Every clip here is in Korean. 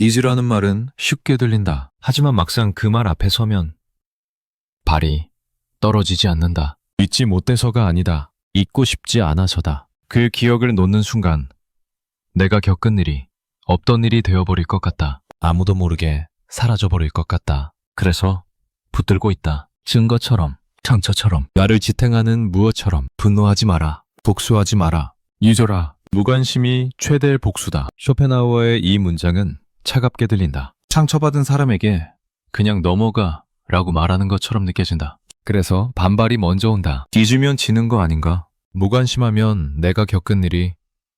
잊으라는 말은 쉽게 들린다. 하지만 막상 그 말 앞에 서면 발이 떨어지지 않는다. 잊지 못해서가 아니다. 잊고 싶지 않아서다. 그 기억을 놓는 순간 내가 겪은 일이 없던 일이 되어버릴 것 같다. 아무도 모르게 사라져버릴 것 같다. 그래서 붙들고 있다. 증거처럼, 상처처럼, 나를 지탱하는 무엇처럼. 분노하지 마라. 복수하지 마라. 잊어라. 무관심이 최대의 복수다. 쇼펜하우어의 이 문장은 차갑게 들린다. 상처받은 사람에게 그냥 넘어가 라고 말하는 것처럼 느껴진다. 그래서 반발이 먼저 온다. 잊으면 지는 거 아닌가? 무관심하면 내가 겪은 일이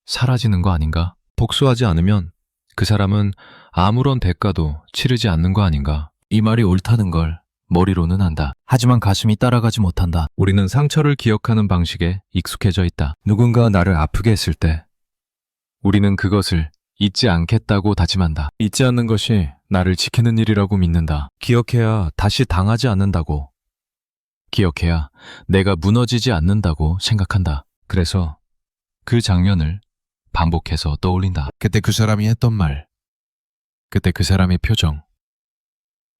사라지는 거 아닌가? 복수하지 않으면 그 사람은 아무런 대가도 치르지 않는 거 아닌가? 이 말이 옳다는 걸 머리로는 안다. 하지만 가슴이 따라가지 못한다. 우리는 상처를 기억하는 방식에 익숙해져 있다. 누군가 나를 아프게 했을 때 우리는 그것을 잊지 않겠다고 다짐한다. 잊지 않는 것이 나를 지키는 일이라고 믿는다. 기억해야 다시 당하지 않는다고. 기억해야 내가 무너지지 않는다고 생각한다. 그래서 그 장면을 반복해서 떠올린다. 그때 그 사람이 했던 말, 그때 그 사람의 표정,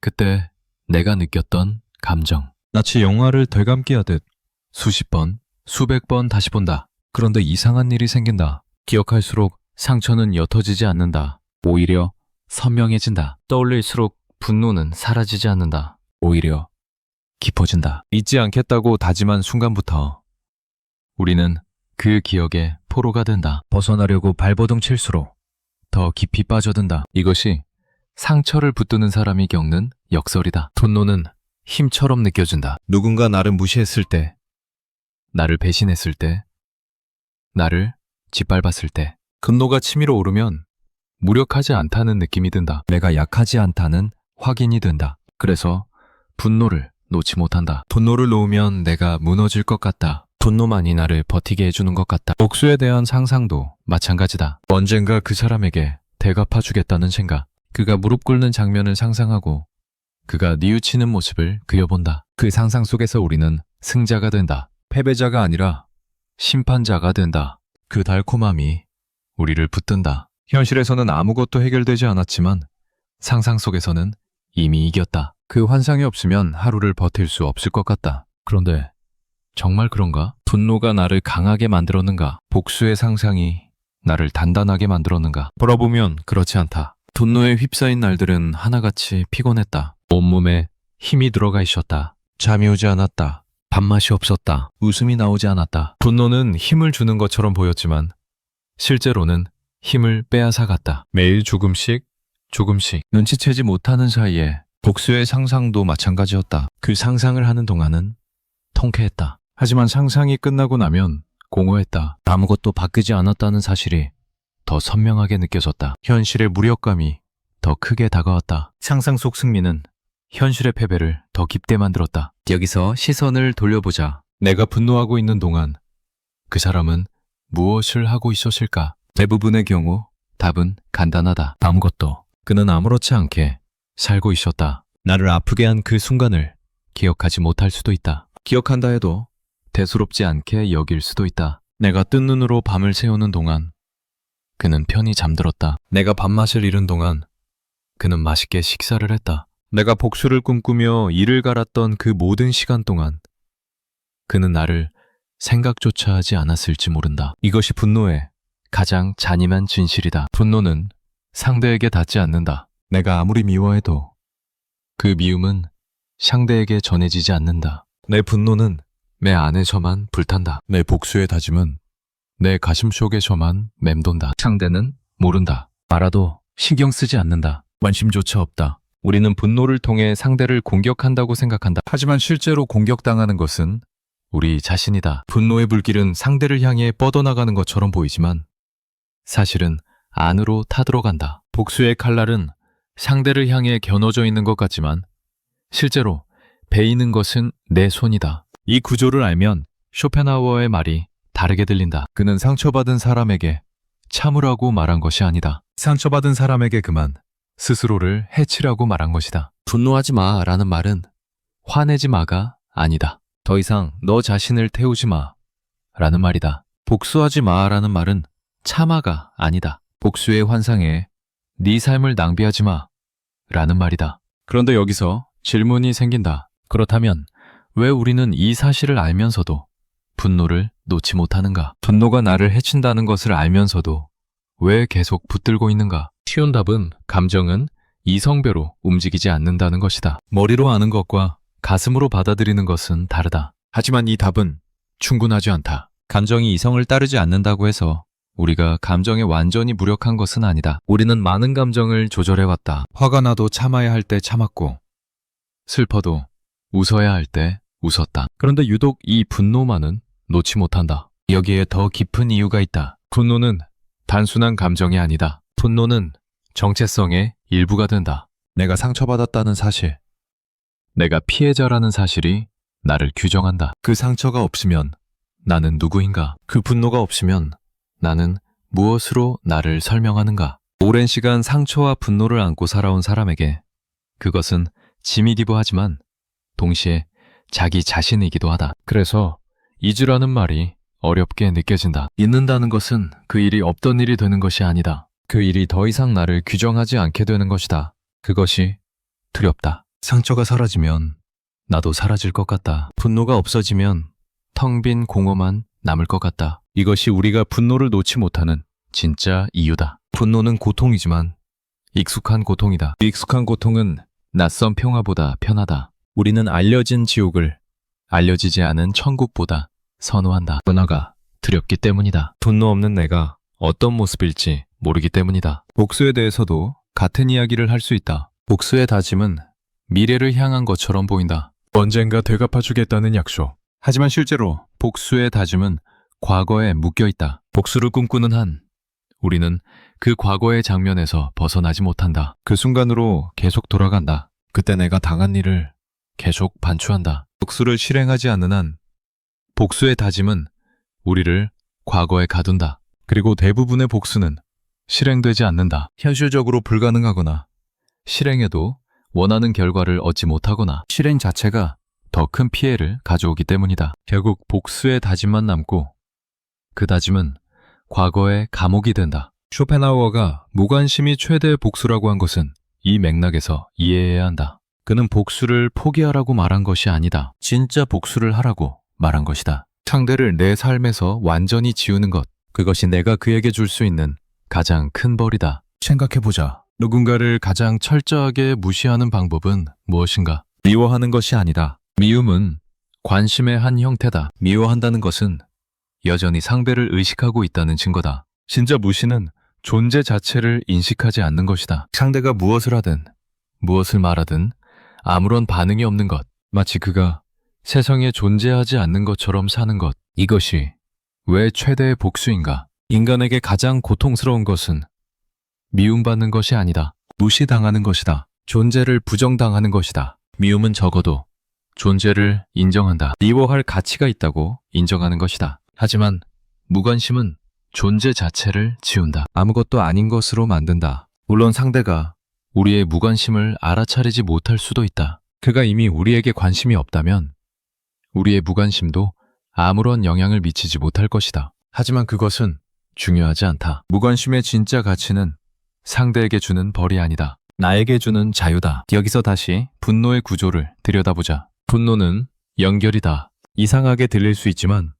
그때 내가 느꼈던 감정. 마치 영화를 되감기 하듯 수십 번, 수백 번 다시 본다. 그런데 이상한 일이 생긴다. 기억할수록 상처는 옅어지지 않는다. 오히려 선명해진다. 떠올릴수록 분노는 사라지지 않는다. 오히려 깊어진다. 잊지 않겠다고 다짐한 순간부터 우리는 그 기억에 포로가 된다. 벗어나려고 발버둥 칠수록 더 깊이 빠져든다. 이것이 상처를 붙드는 사람이 겪는 역설이다. 분노는 힘처럼 느껴진다. 누군가 나를 무시했을 때, 나를 배신했을 때, 나를 짓밟았을 때, 분노가 치밀어 오르면 무력하지 않다는 느낌이 든다. 내가 약하지 않다는 확인이 든다. 그래서 분노를 놓지 못한다. 분노를 놓으면 내가 무너질 것 같다. 분노만이 나를 버티게 해주는 것 같다. 복수에 대한 상상도 마찬가지다. 언젠가 그 사람에게 대갚아주겠다는 생각. 그가 무릎 꿇는 장면을 상상하고 그가 뉘우치는 모습을 그려본다. 그 상상 속에서 우리는 승자가 된다. 패배자가 아니라 심판자가 된다. 그 달콤함이 우리를 붙든다. 현실에서는 아무것도 해결되지 않았지만 상상 속에서는 이미 이겼다. 그 환상이 없으면 하루를 버틸 수 없을 것 같다. 그런데 정말 그런가? 분노가 나를 강하게 만들었는가? 복수의 상상이 나를 단단하게 만들었는가? 돌아보면 그렇지 않다. 분노에 휩싸인 날들은 하나같이 피곤했다. 온몸에 힘이 들어가 있었다. 잠이 오지 않았다. 밥맛이 없었다. 웃음이 나오지 않았다. 분노는 힘을 주는 것처럼 보였지만 실제로는 힘을 빼앗아갔다. 매일 조금씩 눈치채지 못하는 사이에 복수의 상상도 마찬가지였다. 그 상상을 하는 동안은 통쾌했다. 하지만 상상이 끝나고 나면 공허했다. 아무것도 바뀌지 않았다는 사실이 더 선명하게 느껴졌다. 현실의 무력감이 더 크게 다가왔다. 상상 속 승리는 현실의 패배를 더 깊게 만들었다. 여기서 시선을 돌려보자. 내가 분노하고 있는 동안 그 사람은 무엇을 하고 있었을까? 대부분의 경우 답은 간단하다. 아무것도. 그는 아무렇지 않게 살고 있었다. 나를 아프게 한 그 순간을 기억하지 못할 수도 있다. 기억한다 해도 대수롭지 않게 여길 수도 있다. 내가 뜬 눈으로 밤을 새우는 동안 그는 편히 잠들었다. 내가 밥맛을 잃은 동안 그는 맛있게 식사를 했다. 내가 복수를 꿈꾸며 이를 갈았던 그 모든 시간 동안 그는 나를 생각조차 하지 않았을지 모른다. 이것이 분노의 가장 잔인한 진실이다. 분노는 상대에게 닿지 않는다. 내가 아무리 미워해도 그 미움은 상대에게 전해지지 않는다. 내 분노는 내 안에서만 불탄다. 내 복수의 다짐은 내 가슴 속에서만 맴돈다. 상대는 모른다. 알아도 신경 쓰지 않는다. 관심조차 없다. 우리는 분노를 통해 상대를 공격한다고 생각한다. 하지만 실제로 공격당하는 것은 우리 자신이다. 분노의 불길은 상대를 향해 뻗어나가는 것처럼 보이지만 사실은 안으로 타들어간다. 복수의 칼날은 상대를 향해 겨눠져 있는 것 같지만 실제로 베이는 것은 내 손이다. 이 구조를 알면 쇼펜하우어의 말이 다르게 들린다. 그는 상처받은 사람에게 참으라고 말한 것이 아니다. 상처받은 사람에게 그만 스스로를 해치라고 말한 것이다. 분노하지 마 라는 말은 화내지 마가 아니다. 더 이상 너 자신을 태우지 마 라는 말이다. 복수하지 마 라는 말은 참아가 아니다. 복수의 환상에 네 삶을 낭비하지 마. 라는 말이다. 그런데 여기서 질문이 생긴다. 그렇다면 왜 우리는 이 사실을 알면서도 분노를 놓지 못하는가? 분노가 나를 해친다는 것을 알면서도 왜 계속 붙들고 있는가? 쉬운 답은 감정은 이성배로 움직이지 않는다는 것이다. 머리로 아는 것과 가슴으로 받아들이는 것은 다르다. 하지만 이 답은 충분하지 않다. 감정이 이성을 따르지 않는다고 해서 우리가 감정에 완전히 무력한 것은 아니다. 우리는 많은 감정을 조절해왔다. 화가 나도 참아야 할 때 참았고, 슬퍼도 웃어야 할 때 웃었다. 그런데 유독 이 분노만은 놓지 못한다. 여기에 더 깊은 이유가 있다. 분노는 단순한 감정이 아니다. 분노는 정체성의 일부가 된다. 내가 상처받았다는 사실, 내가 피해자라는 사실이 나를 규정한다. 그 상처가 없으면 나는 누구인가? 그 분노가 없으면 나는 무엇으로 나를 설명하는가? 오랜 시간 상처와 분노를 안고 살아온 사람에게 그것은 짐이 기부하지만 동시에 자기 자신이기도 하다. 그래서 잊으라는 말이 어렵게 느껴진다. 잊는다는 것은 그 일이 없던 일이 되는 것이 아니다. 그 일이 더 이상 나를 규정하지 않게 되는 것이다. 그것이 두렵다. 상처가 사라지면 나도 사라질 것 같다. 분노가 없어지면 텅 빈 공허만 남을 것 같다. 이것이 우리가 분노를 놓지 못하는 진짜 이유다. 분노는 고통이지만 익숙한 고통이다. 익숙한 고통은 낯선 평화보다 편하다. 우리는 알려진 지옥을 알려지지 않은 천국보다 선호한다. 변화가 두렵기 때문이다. 분노 없는 내가 어떤 모습일지 모르기 때문이다. 복수에 대해서도 같은 이야기를 할 수 있다. 복수의 다짐은 미래를 향한 것처럼 보인다. 언젠가 되갚아주겠다는 약속. 하지만 실제로 복수의 다짐은 과거에 묶여 있다. 복수를 꿈꾸는 한 우리는 그 과거의 장면에서 벗어나지 못한다. 그 순간으로 계속 돌아간다. 그때 내가 당한 일을 계속 반추한다. 복수를 실행하지 않는 한 복수의 다짐은 우리를 과거에 가둔다. 그리고 대부분의 복수는 실행되지 않는다. 현실적으로 불가능하거나 실행해도 원하는 결과를 얻지 못하거나 실행 자체가 더 큰 피해를 가져오기 때문이다. 결국 복수의 다짐만 남고 그 다짐은 과거의 감옥이 된다. 쇼펜하우어가 무관심이 최대의 복수라고 한 것은 이 맥락에서 이해해야 한다. 그는 복수를 포기하라고 말한 것이 아니다. 진짜 복수를 하라고 말한 것이다. 상대를 내 삶에서 완전히 지우는 것, 그것이 내가 그에게 줄 수 있는 가장 큰 벌이다. 생각해보자. 누군가를 가장 철저하게 무시하는 방법은 무엇인가? 미워하는 것이 아니다. 미움은 관심의 한 형태다. 미워한다는 것은 여전히 상대를 의식하고 있다는 증거다. 진짜 무시는 존재 자체를 인식하지 않는 것이다. 상대가 무엇을 하든 무엇을 말하든 아무런 반응이 없는 것, 마치 그가 세상에 존재하지 않는 것처럼 사는 것. 이것이 왜 최대의 복수인가? 인간에게 가장 고통스러운 것은 미움받는 것이 아니다. 무시당하는 것이다. 존재를 부정당하는 것이다. 미움은 적어도 존재를 인정한다. 미워할 가치가 있다고 인정하는 것이다. 하지만 무관심은 존재 자체를 지운다. 아무것도 아닌 것으로 만든다. 물론 상대가 우리의 무관심을 알아차리지 못할 수도 있다. 그가 이미 우리에게 관심이 없다면 우리의 무관심도 아무런 영향을 미치지 못할 것이다. 하지만 그것은 중요하지 않다. 무관심의 진짜 가치는 상대에게 주는 벌이 아니다. 나에게 주는 자유다. 여기서 다시 분노의 구조를 들여다보자. 분노는 연결이다. 이상하게 들릴 수 있지만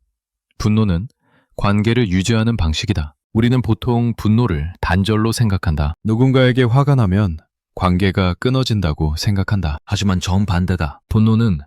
분노는 관계를 유지하는 방식이다. 우리는 보통 분노를 단절로 생각한다. 누군가에게 화가 나면 관계가 끊어진다고 생각한다. 하지만 정반대다. 분노는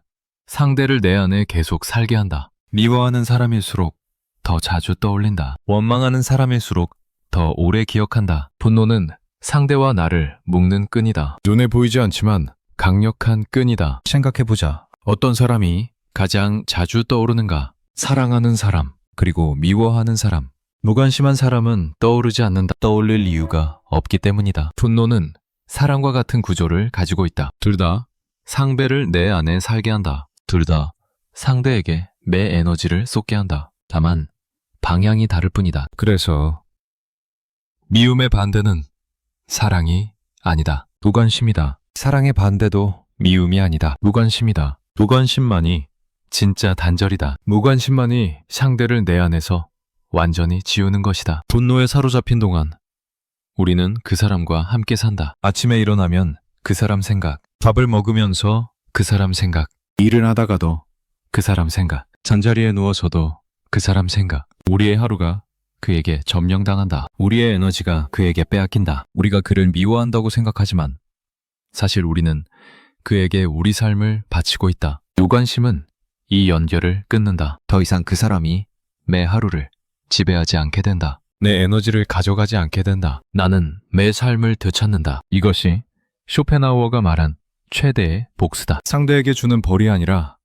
상대를 내 안에 계속 살게 한다. 미워하는 사람일수록 더 자주 떠올린다. 원망하는 사람일수록 더 오래 기억한다. 분노는 상대와 나를 묶는 끈이다. 눈에 보이지 않지만 강력한 끈이다. 생각해보자. 어떤 사람이 가장 자주 떠오르는가? 사랑하는 사람, 그리고 미워하는 사람. 무관심한 사람은 떠오르지 않는다. 떠올릴 이유가 없기 때문이다. 분노는 사랑과 같은 구조를 가지고 있다. 둘 다 상대를 내 안에 살게 한다. 둘 다 상대에게 매 에너지를 쏟게 한다. 다만 방향이 다를 뿐이다. 그래서 미움의 반대는 사랑이 아니다. 무관심이다. 사랑의 반대도 미움이 아니다. 무관심이다. 무관심만이 진짜 단절이다. 무관심만이 상대를 내 안에서 완전히 지우는 것이다. 분노에 사로잡힌 동안 우리는 그 사람과 함께 산다. 아침에 일어나면 그 사람 생각, 밥을 먹으면서 그 사람 생각, 일을 하다가도 그 사람 생각, 잠자리에 누워서도 그 사람 생각. 우리의 하루가 그에게 점령당한다. 우리의 에너지가 그에게 빼앗긴다. 우리가 그를 미워한다고 생각하지만 사실 우리는 그에게 우리 삶을 바치고 있다. 무관심은 이 연결을 끊는다. 더 이상 그 사람이 매 하루를 지배하지 않게 된다. 내 에너지를 가져가지 않게 된다. 나는 매 삶을 되찾는다. 이것이 쇼펜하우어가 말한 최대의 복수다. 상대에게 주는 벌이 아니라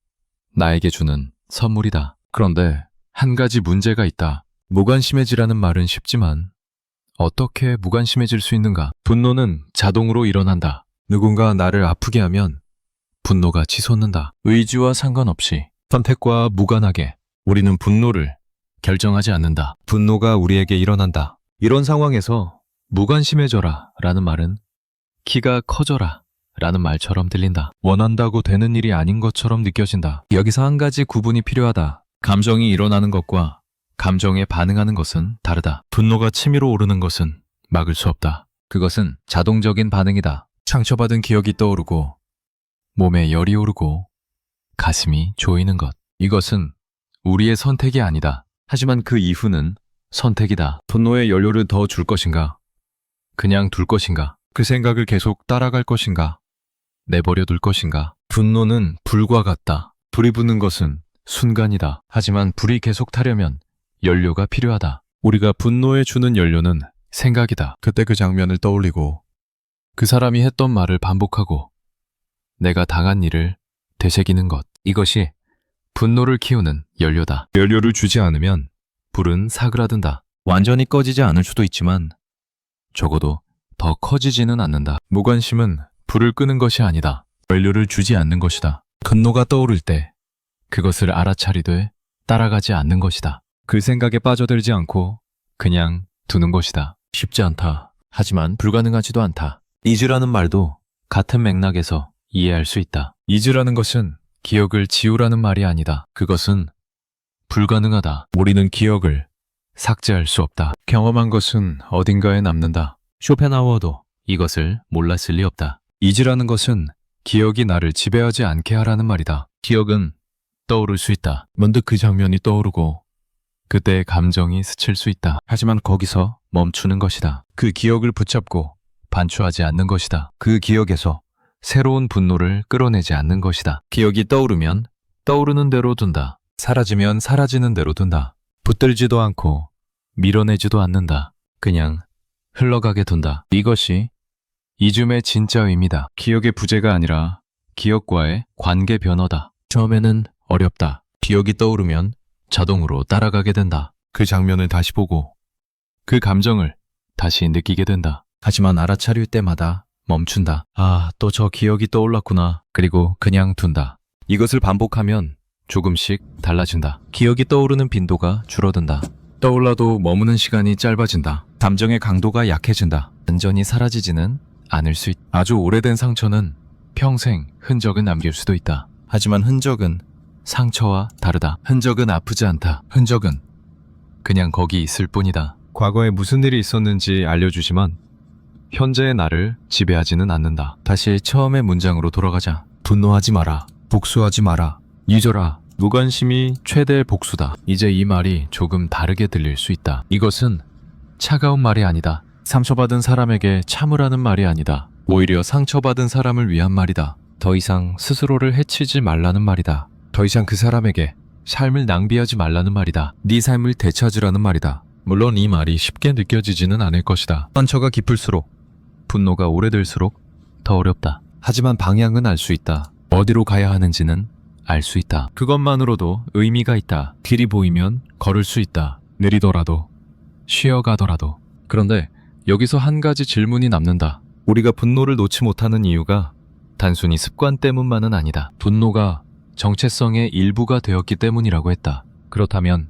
나에게 주는 선물이다. 그런데 한 가지 문제가 있다. 무관심해지라는 말은 쉽지만 어떻게 무관심해질 수 있는가? 분노는 자동으로 일어난다. 누군가 나를 아프게 하면 분노가 치솟는다. 의지와 상관없이 선택과 무관하게 우리는 분노를 결정하지 않는다. 분노가 우리에게 일어난다. 이런 상황에서 무관심해져라 라는 말은 키가 커져라 라는 말처럼 들린다. 원한다고 되는 일이 아닌 것처럼 느껴진다. 여기서 한 가지 구분이 필요하다. 감정이 일어나는 것과 감정에 반응하는 것은 다르다. 분노가 치밀어 오르는 것은 막을 수 없다. 그것은 자동적인 반응이다. 상처받은 기억이 떠오르고 몸에 열이 오르고 가슴이 조이는 것. 이것은 우리의 선택이 아니다. 하지만 그 이후는 선택이다. 분노의 연료를 더 줄 것인가? 그냥 둘 것인가? 그 생각을 계속 따라갈 것인가? 내버려 둘 것인가? 분노는 불과 같다. 불이 붙는 것은 순간이다. 하지만 불이 계속 타려면 연료가 필요하다. 우리가 분노에 주는 연료는 생각이다. 그때 그 장면을 떠올리고 그 사람이 했던 말을 반복하고 내가 당한 일을 되새기는 것. 이것이 분노를 키우는 연료다. 연료를 주지 않으면 불은 사그라든다. 완전히 꺼지지 않을 수도 있지만 적어도 더 커지지는 않는다. 무관심은 불을 끄는 것이 아니다. 연료를 주지 않는 것이다. 분노가 떠오를 때 그것을 알아차리되 따라가지 않는 것이다. 그 생각에 빠져들지 않고 그냥 두는 것이다. 쉽지 않다. 하지만 불가능하지도 않다. 잊으라는 말도 같은 맥락에서 이해할 수 있다. 잊으라는 것은 기억을 지우라는 말이 아니다. 그것은 불가능하다. 우리는 기억을 삭제할 수 없다. 경험한 것은 어딘가에 남는다. 쇼펜하우어도 이것을 몰랐을 리 없다. 잊으라는 것은 기억이 나를 지배하지 않게 하라는 말이다. 기억은 떠오를 수 있다. 문득 그 장면이 떠오르고 그때의 감정이 스칠 수 있다. 하지만 거기서 멈추는 것이다. 그 기억을 붙잡고 반추하지 않는 것이다. 그 기억에서 새로운 분노를 끌어내지 않는 것이다. 기억이 떠오르면 떠오르는 대로 둔다. 사라지면 사라지는 대로 둔다. 붙들지도 않고 밀어내지도 않는다. 그냥 흘러가게 둔다. 이것이 잊음의 진짜 의미다. 기억의 부재가 아니라 기억과의 관계 변화다. 처음에는 어렵다. 기억이 떠오르면 자동으로 따라가게 된다. 그 장면을 다시 보고 그 감정을 다시 느끼게 된다. 하지만 알아차릴 때마다 멈춘다. 아, 또 저 기억이 떠올랐구나. 그리고 그냥 둔다. 이것을 반복하면 조금씩 달라진다. 기억이 떠오르는 빈도가 줄어든다. 떠올라도 머무는 시간이 짧아진다. 감정의 강도가 약해진다. 완전히 사라지지는 않을 수 있다. 아주 오래된 상처는 평생 흔적을 남길 수도 있다. 하지만 흔적은 상처와 다르다. 흔적은 아프지 않다. 흔적은 그냥 거기 있을 뿐이다. 과거에 무슨 일이 있었는지 알려주지만 현재의 나를 지배하지는 않는다. 다시 처음의 문장으로 돌아가자. 분노하지 마라. 복수하지 마라. 잊어라. 무관심이 최대의 복수다. 이제 이 말이 조금 다르게 들릴 수 있다. 이것은 차가운 말이 아니다. 상처받은 사람에게 참으라는 말이 아니다. 오히려 상처받은 사람을 위한 말이다. 더 이상 스스로를 해치지 말라는 말이다. 더 이상 그 사람에게 삶을 낭비하지 말라는 말이다. 네 삶을 되찾으라는 말이다. 물론 이 말이 쉽게 느껴지지는 않을 것이다. 상처가 깊을수록 분노가 오래될수록 더 어렵다. 하지만 방향은 알 수 있다. 어디로 가야 하는지는 알 수 있다. 그것만으로도 의미가 있다. 길이 보이면 걸을 수 있다. 느리더라도 쉬어가더라도. 그런데 여기서 한 가지 질문이 남는다. 우리가 분노를 놓지 못하는 이유가 단순히 습관 때문만은 아니다. 분노가 정체성의 일부가 되었기 때문이라고 했다. 그렇다면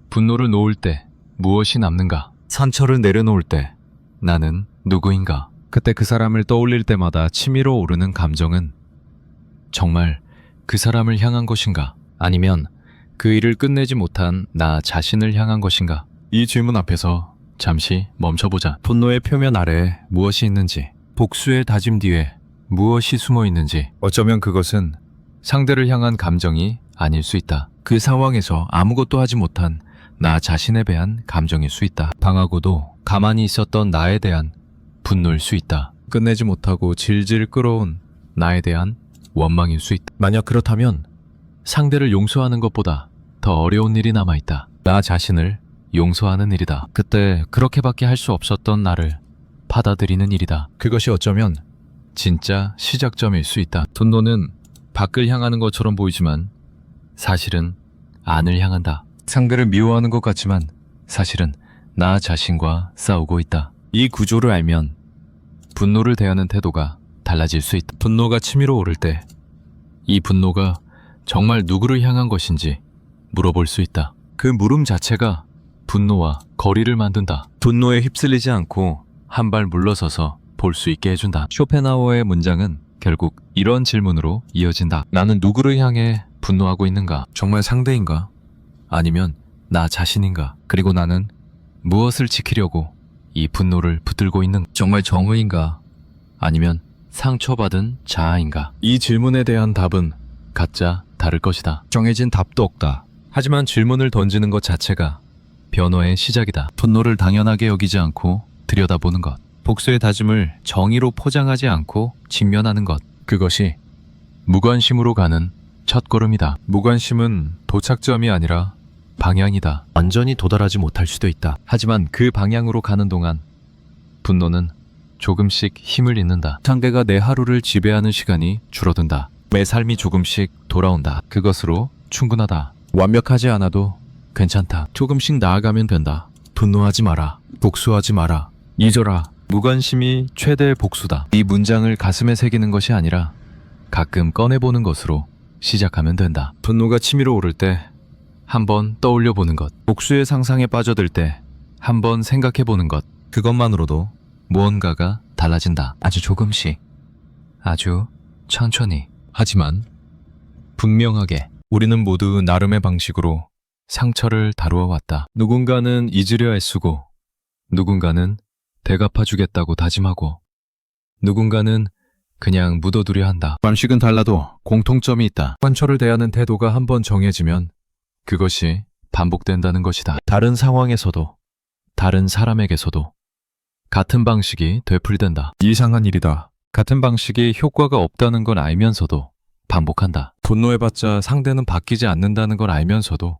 분노를 놓을 때 무엇이 남는가? 상처를 내려놓을 때 나는 누구인가? 그때 그 사람을 떠올릴 때마다 치밀어 오르는 감정은 정말 그 사람을 향한 것인가? 아니면 그 일을 끝내지 못한 나 자신을 향한 것인가? 이 질문 앞에서 잠시 멈춰보자. 분노의 표면 아래에 무엇이 있는지, 복수의 다짐 뒤에 무엇이 숨어 있는지, 어쩌면 그것은 상대를 향한 감정이 아닐 수 있다. 그 상황에서 아무것도 하지 못한 나 자신에 대한 감정일 수 있다. 당하고도 가만히 있었던 나에 대한 분노일 수 있다. 끝내지 못하고 질질 끌어온 나에 대한 원망일 수 있다. 만약 그렇다면 상대를 용서하는 것보다 더 어려운 일이 남아있다. 나 자신을 용서하는 일이다. 그때 그렇게밖에 할 수 없었던 나를 받아들이는 일이다. 그것이 어쩌면 진짜 시작점일 수 있다. 분노는 밖을 향하는 것처럼 보이지만 사실은 안을 향한다. 상대를 미워하는 것 같지만 사실은 나 자신과 싸우고 있다. 이 구조를 알면 분노를 대하는 태도가 달라질 수 있다. 분노가 치밀어 오를 때 이 분노가 정말 누구를 향한 것인지 물어볼 수 있다. 그 물음 자체가 분노와 거리를 만든다. 분노에 휩쓸리지 않고 한 발 물러서서 볼 수 있게 해준다. 쇼펜하우어의 문장은 결국 이런 질문으로 이어진다. 나는 누구를 향해 분노하고 있는가? 정말 상대인가? 아니면 나 자신인가? 그리고 나는 무엇을 지키려고 이 분노를 붙들고 있는 정말 정의인가? 아니면 상처받은 자아인가? 이 질문에 대한 답은 각자 다를 것이다. 정해진 답도 없다. 하지만 질문을 던지는 것 자체가 변화의 시작이다. 분노를 당연하게 여기지 않고 들여다보는 것. 복수의 다짐을 정의로 포장하지 않고 직면하는 것. 그것이 무관심으로 가는 첫걸음이다. 무관심은 도착점이 아니라 방향이다. 완전히 도달하지 못할 수도 있다. 하지만 그 방향으로 가는 동안 분노는 조금씩 힘을 잃는다. 상대가 내 하루를 지배하는 시간이 줄어든다. 내 삶이 조금씩 돌아온다. 그것으로 충분하다. 완벽하지 않아도 괜찮다. 조금씩 나아가면 된다. 분노하지 마라. 복수하지 마라. 잊어라. 무관심이 최대의 복수다. 이 문장을 가슴에 새기는 것이 아니라 가끔 꺼내보는 것으로 시작하면 된다. 분노가 치밀어 오를 때 한번 떠올려 보는 것. 복수의 상상에 빠져들 때 한번 생각해 보는 것. 그것만으로도 무언가가 달라진다. 아주 조금씩. 아주 천천히. 하지만 분명하게 우리는 모두 나름의 방식으로 상처를 다루어 왔다. 누군가는 잊으려 애쓰고, 누군가는 대갚아주겠다고 다짐하고, 누군가는 그냥 묻어두려 한다. 방식은 달라도 공통점이 있다. 상처를 대하는 태도가 한번 정해지면 그것이 반복된다는 것이다. 다른 상황에서도, 다른 사람에게서도 같은 방식이 되풀이된다. 이상한 일이다. 같은 방식이 효과가 없다는 걸 알면서도 반복한다. 분노해봤자 상대는 바뀌지 않는다는 걸 알면서도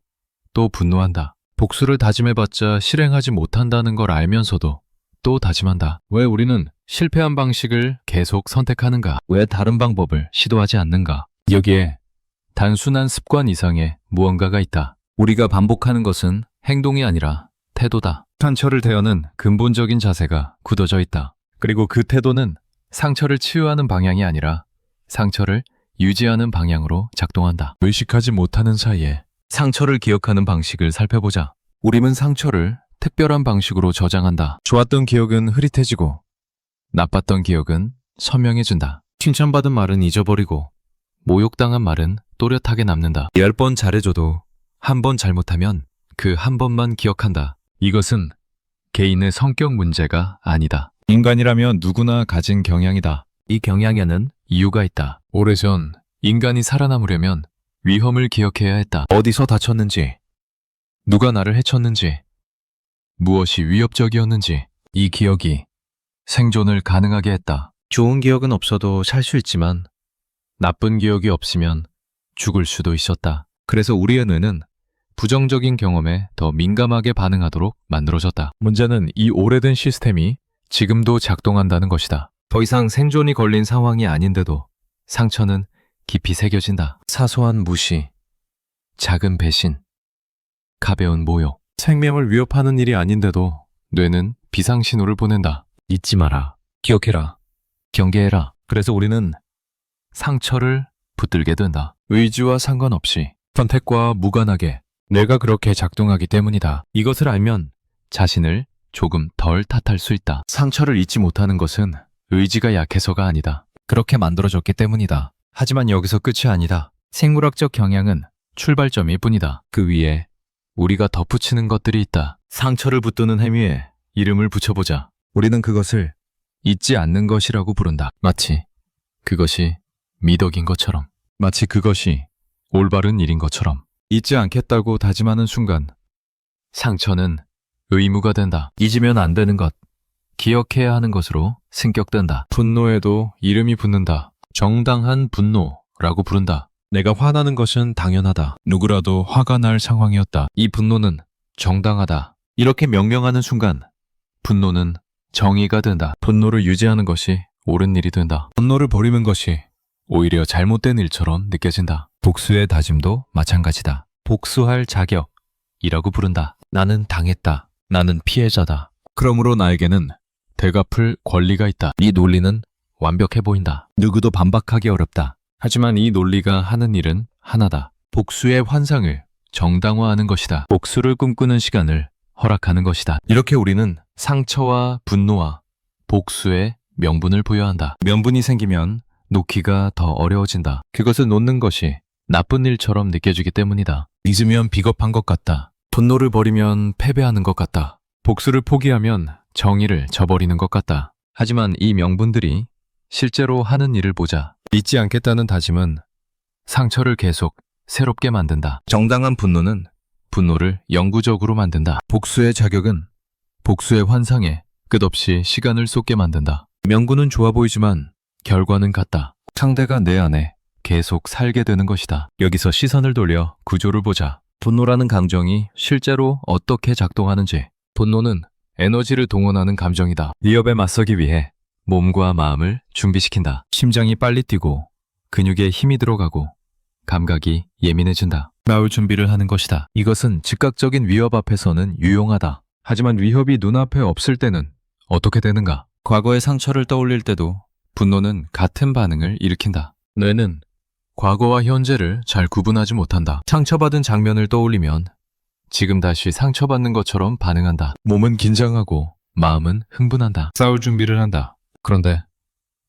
또 분노한다. 복수를 다짐해봤자 실행하지 못한다는 걸 알면서도 또 다짐한다. 왜 우리는 실패한 방식을 계속 선택하는가? 왜 다른 방법을 시도하지 않는가? 여기에 단순한 습관 이상의 무언가가 있다. 우리가 반복하는 것은 행동이 아니라 태도다. 상처를 대하는 근본적인 자세가 굳어져 있다. 그리고 그 태도는 상처를 치유하는 방향이 아니라 상처를 유지하는 방향으로 작동한다. 의식하지 못하는 사이에 상처를 기억하는 방식을 살펴보자. 우리는 상처를 특별한 방식으로 저장한다. 좋았던 기억은 흐릿해지고 나빴던 기억은 선명해진다. 칭찬받은 말은 잊어버리고 모욕당한 말은 또렷하게 남는다. 10번 잘해줘도 한 번 잘못하면 그 한 번만 기억한다. 이것은 개인의 성격 문제가 아니다. 인간이라면 누구나 가진 경향이다. 이 경향에는 이유가 있다. 오래전 인간이 살아남으려면 위험을 기억해야 했다. 어디서 다쳤는지, 누가 나를 해쳤는지, 무엇이 위협적이었는지 이 기억이 생존을 가능하게 했다. 좋은 기억은 없어도 살 수 있지만 나쁜 기억이 없으면 죽을 수도 있었다. 그래서 우리의 뇌는 부정적인 경험에 더 민감하게 반응하도록 만들어졌다. 문제는 이 오래된 시스템이 지금도 작동한다는 것이다. 더 이상 생존이 걸린 상황이 아닌데도 상처는 깊이 새겨진다. 사소한 무시, 작은 배신, 가벼운 모욕. 생명을 위협하는 일이 아닌데도 뇌는 비상신호를 보낸다. 잊지 마라. 기억해라. 경계해라. 그래서 우리는 상처를 붙들게 된다. 의지와 상관없이 선택과 무관하게 뇌가 그렇게 작동하기 때문이다. 이것을 알면 자신을 조금 덜 탓할 수 있다. 상처를 잊지 못하는 것은 의지가 약해서가 아니다. 그렇게 만들어졌기 때문이다. 하지만 여기서 끝이 아니다. 생물학적 경향은 출발점일 뿐이다. 그 위에 우리가 덧붙이는 것들이 있다. 상처를 붙드는 행위에 이름을 붙여보자. 우리는 그것을 잊지 않는 것이라고 부른다. 마치 그것이 미덕인 것처럼. 마치 그것이 올바른 일인 것처럼. 잊지 않겠다고 다짐하는 순간 상처는 의무가 된다. 잊으면 안 되는 것, 기억해야 하는 것으로 승격된다. 분노에도 이름이 붙는다. 정당한 분노라고 부른다. 내가 화나는 것은 당연하다. 누구라도 화가 날 상황이었다. 이 분노는 정당하다. 이렇게 명령하는 순간 분노는 정의가 된다. 분노를 유지하는 것이 옳은 일이 된다. 분노를 버리는 것이 오히려 잘못된 일처럼 느껴진다. 복수의 다짐도 마찬가지다. 복수할 자격이라고 부른다. 나는 당했다. 나는 피해자다. 그러므로 나에게는 되갚을 권리가 있다. 이 논리는 완벽해 보인다. 누구도 반박하기 어렵다. 하지만 이 논리가 하는 일은 하나다. 복수의 환상을 정당화하는 것이다. 복수를 꿈꾸는 시간을 허락하는 것이다. 이렇게 우리는 상처와 분노와 복수의 명분을 부여한다. 명분이 생기면 놓기가 더 어려워진다. 그것을 놓는 것이 나쁜 일처럼 느껴지기 때문이다. 잊으면 비겁한 것 같다. 분노를 버리면 패배하는 것 같다. 복수를 포기하면 정의를 저버리는 것 같다. 하지만 이 명분들이 실제로 하는 일을 보자. 잊지 않겠다는 다짐은 상처를 계속 새롭게 만든다. 정당한 분노는 분노를 영구적으로 만든다. 복수의 자격은 복수의 환상에 끝없이 시간을 쏟게 만든다. 명분은 좋아 보이지만 결과는 같다. 상대가 내 안에 계속 살게 되는 것이다. 여기서 시선을 돌려 구조를 보자. 분노라는 감정이 실제로 어떻게 작동하는지. 분노는 에너지를 동원하는 감정이다. 위협에 맞서기 위해 몸과 마음을 준비시킨다. 심장이 빨리 뛰고 근육에 힘이 들어가고 감각이 예민해진다. 나올 준비를 하는 것이다. 이것은 즉각적인 위협 앞에서는 유용하다. 하지만 위협이 눈앞에 없을 때는 어떻게 되는가? 과거의 상처를 떠올릴 때도 분노는 같은 반응을 일으킨다. 뇌는 과거와 현재를 잘 구분하지 못한다. 상처받은 장면을 떠올리면 지금 다시 상처받는 것처럼 반응한다. 몸은 긴장하고 마음은 흥분한다. 싸울 준비를 한다. 그런데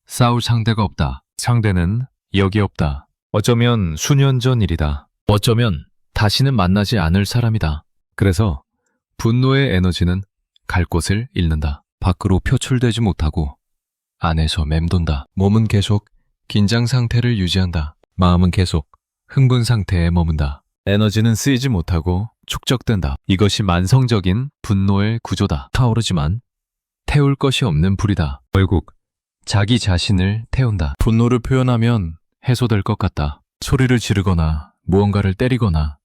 싸울 상대가 없다. 상대는 여기 없다. 어쩌면 수년 전 일이다. 어쩌면 다시는 만나지 않을 사람이다. 그래서 분노의 에너지는 갈 곳을 잃는다. 밖으로 표출되지 못하고 안에서 맴돈다. 몸은 계속 긴장 상태를 유지한다. 마음은 계속 흥분 상태에 머문다. 에너지는 쓰이지 못하고 축적된다. 이것이 만성적인 분노의 구조다. 타오르지만 태울 것이 없는 불이다. 결국 자기 자신을 태운다. 분노를 표현하면 해소될 것 같다. 소리를 지르거나 무언가를 때리거나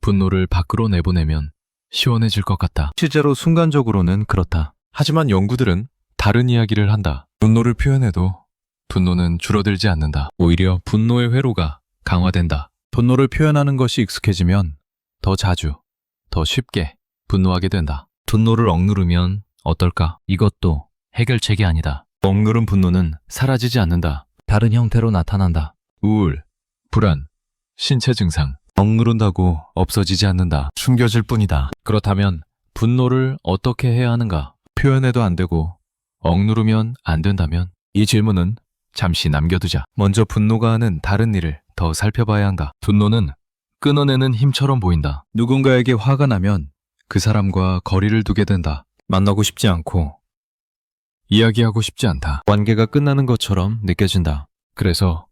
분노를 밖으로 내보내면 시원해질 것 같다. 실제로 순간적으로는 그렇다. 하지만 연구들은 다른 이야기를 한다. 분노를 표현해도 분노는 줄어들지 않는다. 오히려 분노의 회로가 강화된다. 분노를 표현하는 것이 익숙해지면 더 자주, 더 쉽게 분노하게 된다. 분노를 억누르면 어떨까? 이것도 해결책이 아니다. 억누른 분노는 사라지지 않는다. 다른 형태로 나타난다. 우울, 불안, 신체 증상. 억누른다고 없어지지 않는다. 숨겨질 뿐이다. 그렇다면 분노를 어떻게 해야 하는가? 표현해도 안 되고 억누르면 안 된다면 이 질문은 잠시 남겨두자. 먼저 분노가 하는 다른 일을 더 살펴봐야 한다. 분노는 끊어내는 힘처럼 보인다. 누군가에게 화가 나면 그 사람과 거리를 두게 된다. 만나고 싶지 않고 이야기하고 싶지 않다. 관계가 끝나는 것처럼 느껴진다. 그래서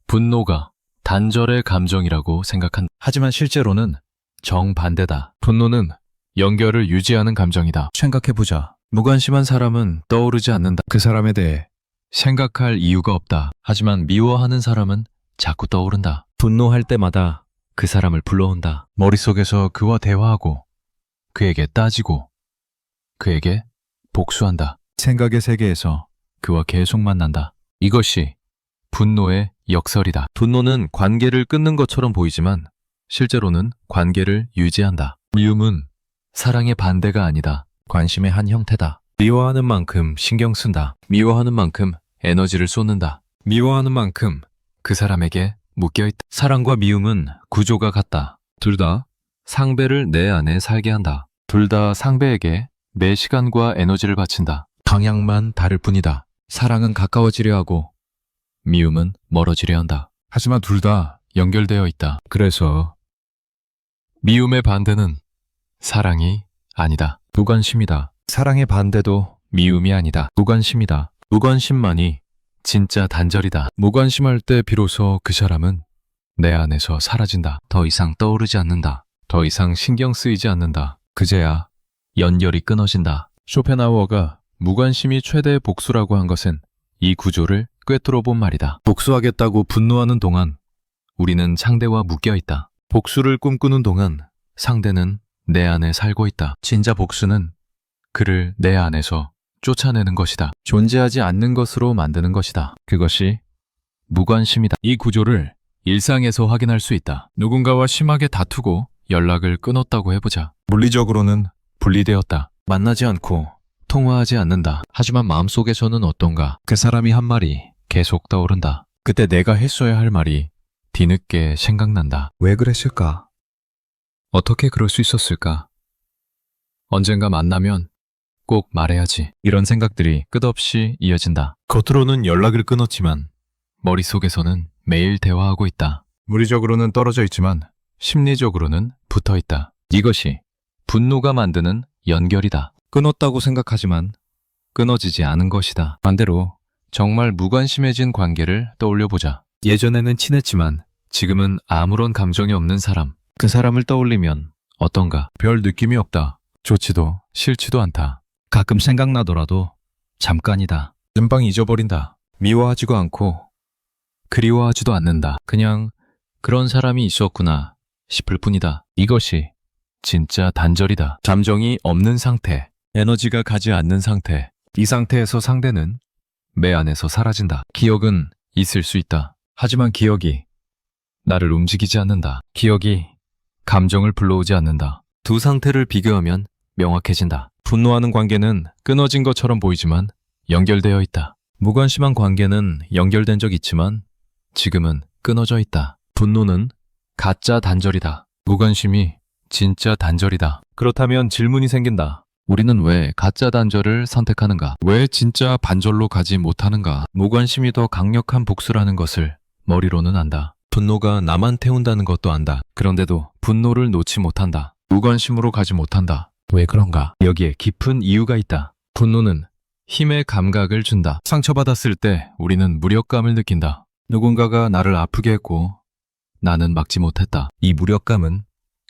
분노가 단절의 감정이라고 생각한다. 하지만 실제로는 정반대다. 분노는 연결을 유지하는 감정이다. 생각해보자. 무관심한 사람은 떠오르지 않는다. 그 사람에 대해 생각할 이유가 없다. 하지만 미워하는 사람은 자꾸 떠오른다. 분노할 때마다 그 사람을 불러온다. 머릿속에서 그와 대화하고 그에게 따지고 그에게 복수한다. 생각의 세계에서 그와 계속 만난다. 이것이 분노의 역설이다. 분노는 관계를 끊는 것처럼 보이지만 실제로는 관계를 유지한다. 미움은 사랑의 반대가 아니다. 관심의 한 형태다. 미워하는 만큼 신경 쓴다. 미워하는 만큼 에너지를 쏟는다. 미워하는 만큼 그 사람에게 묶여있다. 사랑과 미움은 구조가 같다. 둘 다 상대를 내 안에 살게 한다. 둘 다 상대에게 내 시간과 에너지를 바친다. 방향만 다를 뿐이다. 사랑은 가까워지려 하고 미움은 멀어지려 한다. 하지만 둘 다 연결되어 있다. 그래서 미움의 반대는 사랑이 아니다. 무관심이다. 사랑의 반대도 미움이 아니다. 무관심이다. 무관심만이 진짜 단절이다. 무관심할 때 비로소 그 사람은 내 안에서 사라진다. 더 이상 떠오르지 않는다. 더 이상 신경 쓰이지 않는다. 그제야 연결이 끊어진다. 쇼펜하우어가 무관심이 최대의 복수라고 한 것은 이 구조를 꿰뚫어 본 말이다. 복수하겠다고 분노하는 동안 우리는 상대와 묶여 있다. 복수를 꿈꾸는 동안 상대는 내 안에 살고 있다. 진짜 복수는 그를 내 안에서 쫓아내는 것이다. 존재하지 않는 것으로 만드는 것이다. 그것이 무관심이다. 이 구조를 일상에서 확인할 수 있다. 누군가와 심하게 다투고 연락을 끊었다고 해보자. 물리적으로는 분리되었다. 만나지 않고 통화하지 않는다. 하지만 마음속에서는 어떤가? 그 사람이 한 말이 계속 떠오른다. 그때 내가 했어야 할 말이 뒤늦게 생각난다. 왜 그랬을까? 어떻게 그럴 수 있었을까? 언젠가 만나면 꼭 말해야지. 이런 생각들이 끝없이 이어진다. 겉으로는 연락을 끊었지만 머릿속에서는 매일 대화하고 있다. 물리적으로는 떨어져 있지만 심리적으로는 붙어 있다. 이것이 분노가 만드는 연결이다. 끊었다고 생각하지만 끊어지지 않은 것이다. 반대로 정말 무관심해진 관계를 떠올려보자. 예전에는 친했지만 지금은 아무런 감정이 없는 사람. 그 사람을 떠올리면 어떤가? 별 느낌이 없다. 좋지도 싫지도 않다. 가끔 생각나더라도 잠깐이다. 금방 잊어버린다. 미워하지도 않고 그리워하지도 않는다. 그냥 그런 사람이 있었구나 싶을 뿐이다. 이것이 진짜 단절이다. 감정이 없는 상태, 에너지가 가지 않는 상태. 이 상태에서 상대는 내 안에서 사라진다. 기억은 있을 수 있다. 하지만 기억이 나를 움직이지 않는다. 기억이 감정을 불러오지 않는다. 두 상태를 비교하면 명확해진다. 분노하는 관계는 끊어진 것처럼 보이지만 연결되어 있다. 무관심한 관계는 연결된 적 있지만 지금은 끊어져 있다. 분노는 가짜 단절이다. 무관심이 진짜 단절이다. 그렇다면 질문이 생긴다. 우리는 왜 가짜 단절을 선택하는가? 왜 진짜 반절로 가지 못하는가? 무관심이 더 강력한 복수라는 것을 머리로는 안다. 분노가 나만 태운다는 것도 안다. 그런데도 분노를 놓지 못한다. 무관심으로 가지 못한다. 왜 그런가? 여기에 깊은 이유가 있다. 분노는 힘의 감각을 준다. 상처받았을 때 우리는 무력감을 느낀다. 누군가가 나를 아프게 했고 나는 막지 못했다. 이 무력감은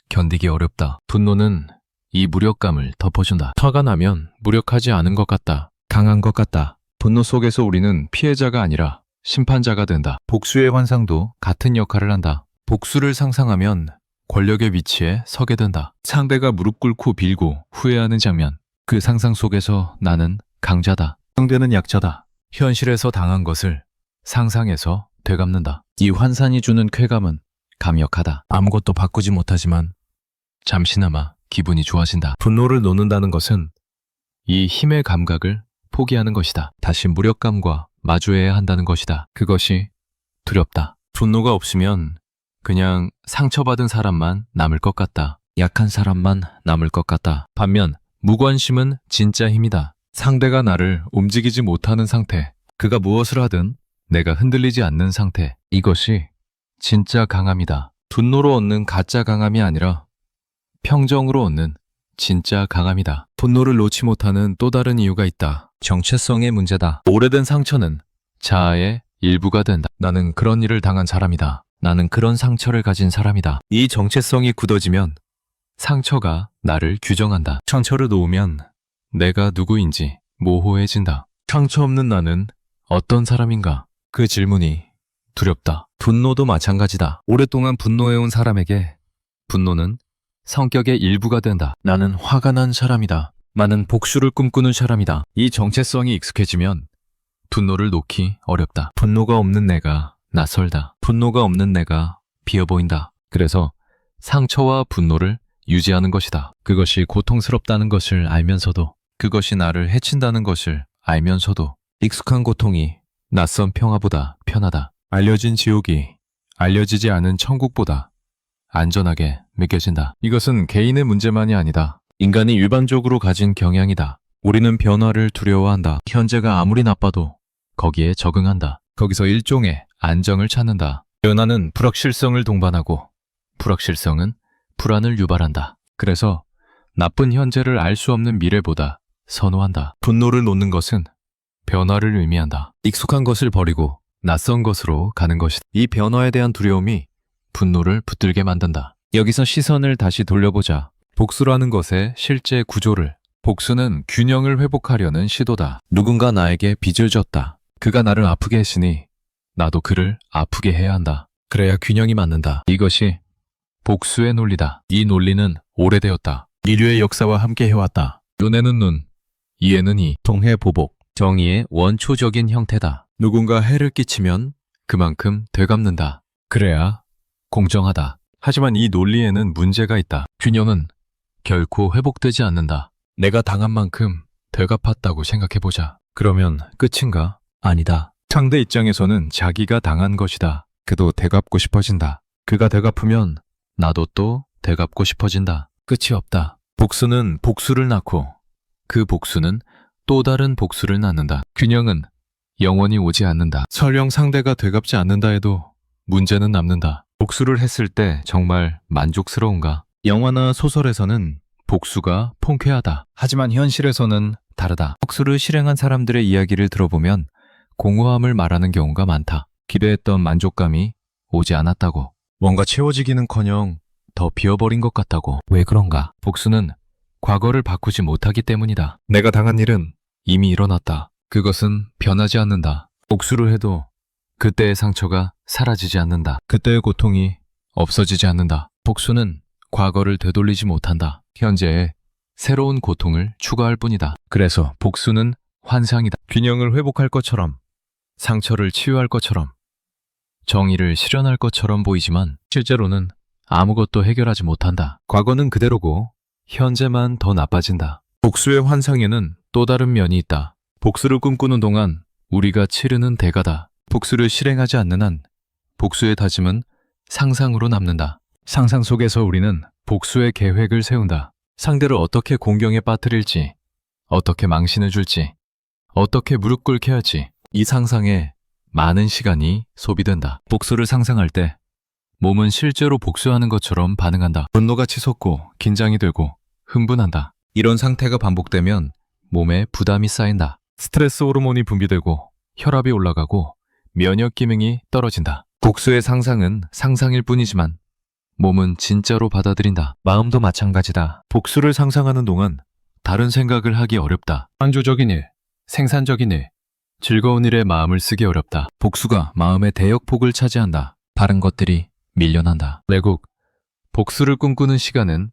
견디기 어렵다. 분노는 이 무력감을 덮어준다. 화가 나면 무력하지 않은 것 같다. 강한 것 같다. 분노 속에서 우리는 피해자가 아니라 심판자가 된다. 복수의 환상도 같은 역할을 한다. 복수를 상상하면 권력의 위치에 서게 된다. 상대가 무릎 꿇고 빌고 후회하는 장면. 그 상상 속에서 나는 강자다. 상대는 약자다. 현실에서 당한 것을 상상해서 되갚는다. 이 환상이 주는 쾌감은 강력하다. 아무것도 바꾸지 못하지만 잠시나마 기분이 좋아진다. 분노를 놓는다는 것은 이 힘의 감각을 포기하는 것이다. 다시 무력감과 마주해야 한다는 것이다. 그것이 두렵다. 분노가 없으면 그냥 상처받은 사람만 남을 것 같다. 약한 사람만 남을 것 같다. 반면 무관심은 진짜 힘이다. 상대가 나를 움직이지 못하는 상태. 그가 무엇을 하든 내가 흔들리지 않는 상태. 이것이 진짜 강함이다. 분노로 얻는 가짜 강함이 아니라 평정으로 얻는 진짜 강함이다. 분노를 놓지 못하는 또 다른 이유가 있다. 정체성의 문제다. 오래된 상처는 자아의 일부가 된다. 나는 그런 일을 당한 사람이다. 나는 그런 상처를 가진 사람이다. 이 정체성이 굳어지면 상처가 나를 규정한다. 상처를 놓으면 내가 누구인지 모호해진다. 상처 없는 나는 어떤 사람인가? 그 질문이 두렵다. 분노도 마찬가지다. 오랫동안 분노해온 사람에게 분노는 성격의 일부가 된다. 나는 화가 난 사람이다. 나는 복수를 꿈꾸는 사람이다. 이 정체성이 익숙해지면 분노를 놓기 어렵다. 분노가 없는 내가 낯설다. 분노가 없는 내가 비어 보인다. 그래서 상처와 분노를 유지하는 것이다. 그것이 고통스럽다는 것을 알면서도, 그것이 나를 해친다는 것을 알면서도 익숙한 고통이 낯선 평화보다 편하다. 알려진 지옥이 알려지지 않은 천국보다 안전하게 느껴진다. 이것은 개인의 문제만이 아니다. 인간이 일반적으로 가진 경향이다. 우리는 변화를 두려워한다. 현재가 아무리 나빠도 거기에 적응한다. 거기서 일종의 안정을 찾는다. 변화는 불확실성을 동반하고 불확실성은 불안을 유발한다. 그래서 나쁜 현재를 알 수 없는 미래보다 선호한다. 분노를 놓는 것은 변화를 의미한다. 익숙한 것을 버리고 낯선 것으로 가는 것이다. 이 변화에 대한 두려움이 분노를 붙들게 만든다. 여기서 시선을 다시 돌려보자. 복수라는 것의 실제 구조를. 복수는 균형을 회복하려는 시도다. 누군가 나에게 빚을 졌다. 그가 나를 아프게 했으니 나도 그를 아프게 해야 한다. 그래야 균형이 맞는다. 이것이 복수의 논리다. 이 논리는 오래되었다. 인류의 역사와 함께 해왔다. 눈에는 눈, 이에는 이, 동해보복, 정의의 원초적인 형태다. 누군가 해를 끼치면 그만큼 되갚는다. 그래야 공정하다. 하지만 이 논리에는 문제가 있다. 균형은 결코 회복되지 않는다. 내가 당한 만큼 되갚았다고 생각해보자. 그러면 끝인가? 아니다. 상대 입장에서는 자기가 당한 것이다. 그도 되갚고 싶어진다. 그가 되갚으면 나도 또 되갚고 싶어진다. 끝이 없다. 복수는 복수를 낳고 그 복수는 또 다른 복수를 낳는다. 균형은 영원히 오지 않는다. 설령 상대가 되갚지 않는다 해도 문제는 남는다. 복수를 했을 때 정말 만족스러운가? 영화나 소설에서는 복수가 통쾌하다. 하지만 현실에서는 다르다. 복수를 실행한 사람들의 이야기를 들어보면 공허함을 말하는 경우가 많다. 기대했던 만족감이 오지 않았다고. 뭔가 채워지기는커녕 더 비어버린 것 같다고. 왜 그런가? 복수는 과거를 바꾸지 못하기 때문이다. 내가 당한 일은 이미 일어났다. 그것은 변하지 않는다. 복수를 해도 그때의 상처가 사라지지 않는다. 그때의 고통이 없어지지 않는다. 복수는 과거를 되돌리지 못한다. 현재에 새로운 고통을 추가할 뿐이다. 그래서 복수는 환상이다. 균형을 회복할 것처럼, 상처를 치유할 것처럼, 정의를 실현할 것처럼 보이지만 실제로는 아무것도 해결하지 못한다. 과거는 그대로고 현재만 더 나빠진다. 복수의 환상에는 또 다른 면이 있다. 복수를 꿈꾸는 동안 우리가 치르는 대가다. 복수를 실행하지 않는 한 복수의 다짐은 상상으로 남는다. 상상 속에서 우리는 복수의 계획을 세운다. 상대를 어떻게 공경에 빠뜨릴지, 어떻게 망신을 줄지, 어떻게 무릎 꿇게 할지, 이 상상에 많은 시간이 소비된다. 복수를 상상할 때 몸은 실제로 복수하는 것처럼 반응한다. 분노가 치솟고 긴장이 되고 흥분한다. 이런 상태가 반복되면 몸에 부담이 쌓인다. 스트레스 호르몬이 분비되고 혈압이 올라가고 면역 기능이 떨어진다. 복수의 상상은 상상일 뿐이지만 몸은 진짜로 받아들인다. 마음도 마찬가지다. 복수를 상상하는 동안 다른 생각을 하기 어렵다. 창조적인 일, 생산적인 일, 즐거운 일에 마음을 쓰기 어렵다. 복수가 마음의 대역폭을 차지한다. 다른 것들이 밀려난다. 결국 복수를 꿈꾸는 시간은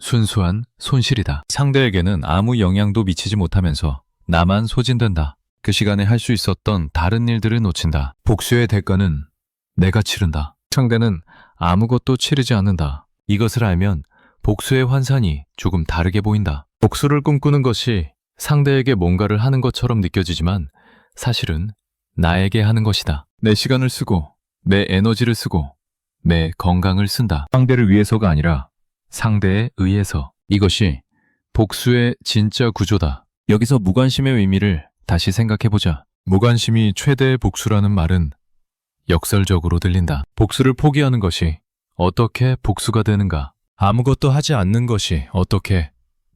순수한 손실이다. 상대에게는 아무 영향도 미치지 못하면서 나만 소진된다. 그 시간에 할 수 있었던 다른 일들을 놓친다. 복수의 대가는 내가 치른다. 상대는 아무것도 치르지 않는다. 이것을 알면 복수의 환상이 조금 다르게 보인다. 복수를 꿈꾸는 것이 상대에게 뭔가를 하는 것처럼 느껴지지만 사실은 나에게 하는 것이다. 내 시간을 쓰고 내 에너지를 쓰고 내 건강을 쓴다. 상대를 위해서가 아니라 상대에 의해서. 이것이 복수의 진짜 구조다. 여기서 무관심의 의미를 다시 생각해보자. 무관심이 최대의 복수라는 말은 역설적으로 들린다. 복수를 포기하는 것이 어떻게 복수가 되는가? 아무것도 하지 않는 것이 어떻게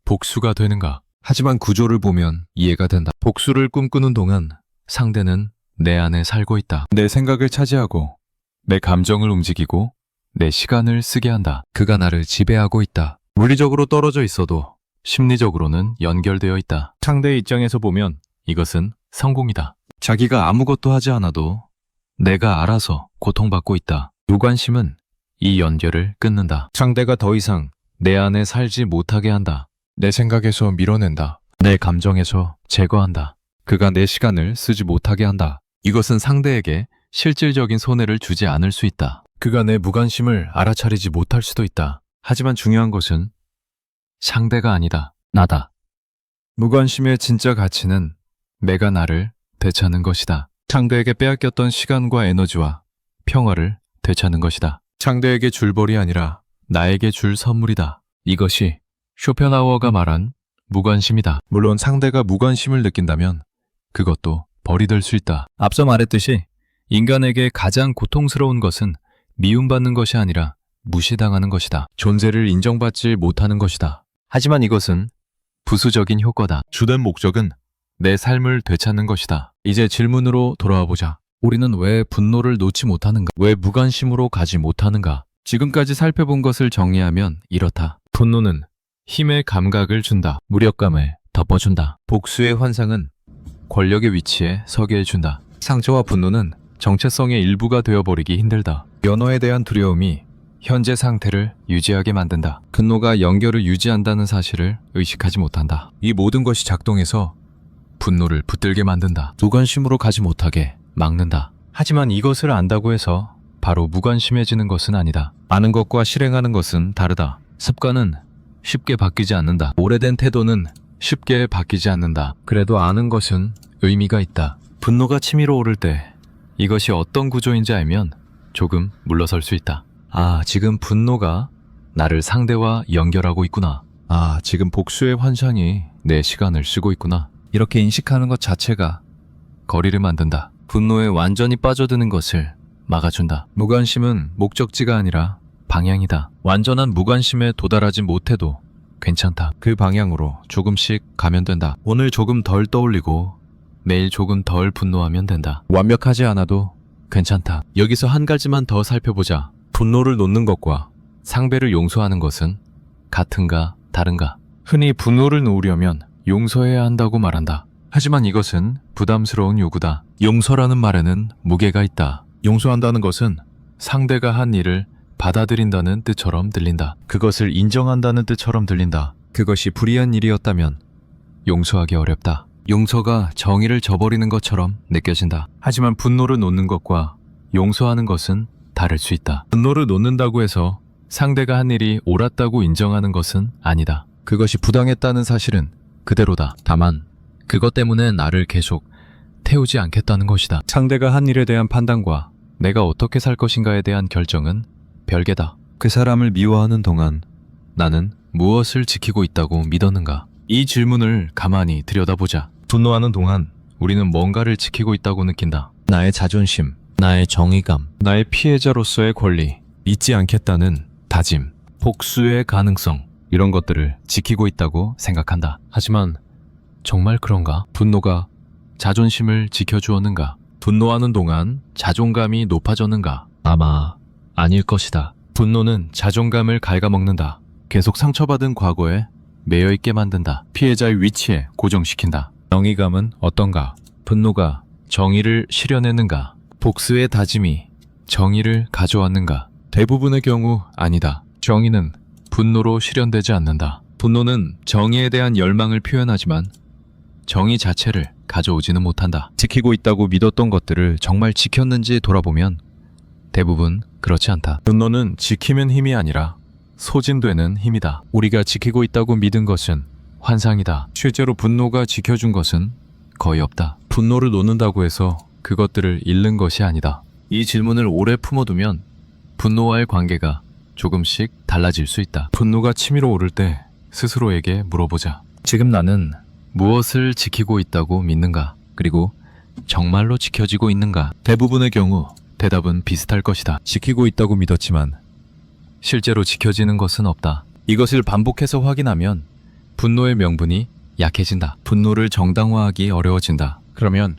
복수가 되는가? 하지만 구조를 보면 이해가 된다. 복수를 꿈꾸는 동안 상대는 내 안에 살고 있다. 내 생각을 차지하고 내 감정을 움직이고 내 시간을 쓰게 한다. 그가 나를 지배하고 있다. 물리적으로 떨어져 있어도 심리적으로는 연결되어 있다. 상대의 입장에서 보면 이것은 성공이다. 자기가 아무것도 하지 않아도 내가 알아서 고통받고 있다. 무관심은 이 연결을 끊는다. 상대가 더 이상 내 안에 살지 못하게 한다. 내 생각에서 밀어낸다. 내 감정에서 제거한다. 그가 내 시간을 쓰지 못하게 한다. 이것은 상대에게 실질적인 손해를 주지 않을 수 있다. 그가 내 무관심을 알아차리지 못할 수도 있다. 하지만 중요한 것은 상대가 아니다. 나다. 무관심의 진짜 가치는 내가 나를 되찾는 것이다. 상대에게 빼앗겼던 시간과 에너지와 평화를 되찾는 것이다. 상대에게 줄 벌이 아니라 나에게 줄 선물이다. 이것이 쇼펜하우어가 말한 무관심이다. 물론 상대가 무관심을 느낀다면 그것도 벌이 될 수 있다. 앞서 말했듯이 인간에게 가장 고통스러운 것은 미움받는 것이 아니라 무시당하는 것이다. 존재를 인정받지 못하는 것이다. 하지만 이것은 부수적인 효과다. 주된 목적은 내 삶을 되찾는 것이다. 이제 질문으로 돌아와 보자. 우리는 왜 분노를 놓지 못하는가? 왜 무관심으로 가지 못하는가? 지금까지 살펴본 것을 정리하면 이렇다. 분노는 힘의 감각을 준다. 무력감을 덮어준다. 복수의 환상은 권력의 위치에 서게 해준다. 상처와 분노는 정체성의 일부가 되어버리기 힘들다. 연호에 대한 두려움이 현재 상태를 유지하게 만든다. 분노가 연결을 유지한다는 사실을 의식하지 못한다. 이 모든 것이 작동해서 분노를 붙들게 만든다. 무관심으로 가지 못하게 막는다. 하지만 이것을 안다고 해서 바로 무관심해지는 것은 아니다. 아는 것과 실행하는 것은 다르다. 습관은 쉽게 바뀌지 않는다. 오래된 태도는 쉽게 바뀌지 않는다. 그래도 아는 것은 의미가 있다. 분노가 치밀어 오를 때 이것이 어떤 구조인지 알면 조금 물러설 수 있다. 아, 지금 분노가 나를 상대와 연결하고 있구나. 아, 지금 복수의 환상이 내 시간을 쓰고 있구나. 이렇게 인식하는 것 자체가 거리를 만든다. 분노에 완전히 빠져드는 것을 막아준다. 무관심은 목적지가 아니라 방향이다. 완전한 무관심에 도달하지 못해도 괜찮다. 그 방향으로 조금씩 가면 된다. 오늘 조금 덜 떠올리고 내일 조금 덜 분노하면 된다. 완벽하지 않아도 괜찮다. 여기서 한 가지만 더 살펴보자. 분노를 놓는 것과 상대를 용서하는 것은 같은가 다른가? 흔히 분노를 놓으려면 용서해야 한다고 말한다. 하지만 이것은 부담스러운 요구다. 용서라는 말에는 무게가 있다. 용서한다는 것은 상대가 한 일을 받아들인다는 뜻처럼 들린다. 그것을 인정한다는 뜻처럼 들린다. 그것이 불의한 일이었다면 용서하기 어렵다. 용서가 정의를 저버리는 것처럼 느껴진다. 하지만 분노를 놓는 것과 용서하는 것은 다를 수 있다. 분노를 놓는다고 해서 상대가 한 일이 옳았다고 인정하는 것은 아니다. 그것이 부당했다는 사실은 그대로다. 다만 그것 때문에 나를 계속 태우지 않겠다는 것이다. 상대가 한 일에 대한 판단과 내가 어떻게 살 것인가에 대한 결정은 별개다. 그 사람을 미워하는 동안 나는 무엇을 지키고 있다고 믿었는가? 이 질문을 가만히 들여다보자. 분노하는 동안 우리는 뭔가를 지키고 있다고 느낀다. 나의 자존심, 나의 정의감, 나의 피해자로서의 권리, 잊지 않겠다는 다짐, 복수의 가능성, 이런 것들을 지키고 있다고 생각한다. 하지만 정말 그런가? 분노가 자존심을 지켜주었는가? 분노하는 동안 자존감이 높아졌는가? 아마 아닐 것이다. 분노는 자존감을 갉아먹는다. 계속 상처받은 과거에 매여있게 만든다. 피해자의 위치에 고정시킨다. 정의감은 어떤가? 분노가 정의를 실현했는가? 복수의 다짐이 정의를 가져왔는가? 대부분의 경우 아니다. 정의는 분노로 실현되지 않는다. 분노는 정의에 대한 열망을 표현하지만 정의 자체를 가져오지는 못한다. 지키고 있다고 믿었던 것들을 정말 지켰는지 돌아보면 대부분 그렇지 않다. 분노는 지키는 힘이 아니라 소진되는 힘이다. 우리가 지키고 있다고 믿은 것은 환상이다. 실제로 분노가 지켜준 것은 거의 없다. 분노를 놓는다고 해서 그것들을 잃는 것이 아니다. 이 질문을 오래 품어두면 분노와의 관계가 조금씩 달라질 수 있다. 분노가 치밀어 오를 때 스스로에게 물어보자. 지금 나는 무엇을 지키고 있다고 믿는가? 그리고 정말로 지켜지고 있는가? 대부분의 경우 대답은 비슷할 것이다. 지키고 있다고 믿었지만 실제로 지켜지는 것은 없다. 이것을 반복해서 확인하면 분노의 명분이 약해진다. 분노를 정당화하기 어려워진다. 그러면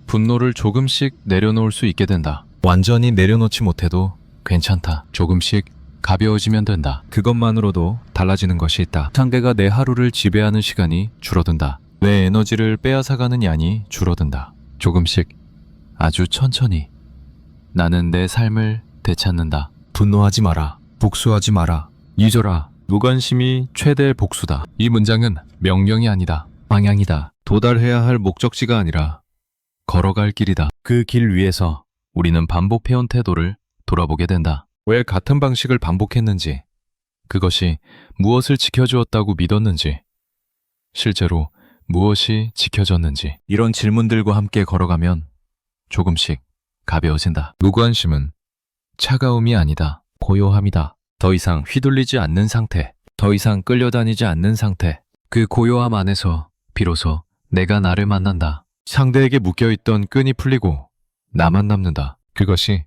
분노를 조금씩 내려놓을 수 있게 된다. 완전히 내려놓지 못해도 괜찮다. 조금씩 가벼워지면 된다. 그것만으로도 달라지는 것이 있다. 상대가 내 하루를 지배하는 시간이 줄어든다. 내 에너지를 빼앗아가는 양이 줄어든다. 조금씩, 아주 천천히 나는 내 삶을 되찾는다. 분노하지 마라. 복수하지 마라. 잊어라. 무관심이 최대 복수다. 이 문장은 명령이 아니다. 방향이다. 도달해야 할 목적지가 아니라 걸어갈 길이다. 그 길 위에서 우리는 반복해온 태도를 돌아보게 된다. 왜 같은 방식을 반복했는지, 그것이 무엇을 지켜주었다고 믿었는지, 실제로 무엇이 지켜졌는지, 이런 질문들과 함께 걸어가면 조금씩 가벼워진다. 무관심은 차가움이 아니다. 고요함이다. 더 이상 휘둘리지 않는 상태, 더 이상 끌려다니지 않는 상태. 그 고요함 안에서 비로소 내가 나를 만난다. 상대에게 묶여있던 끈이 풀리고 나만 남는다. 그것이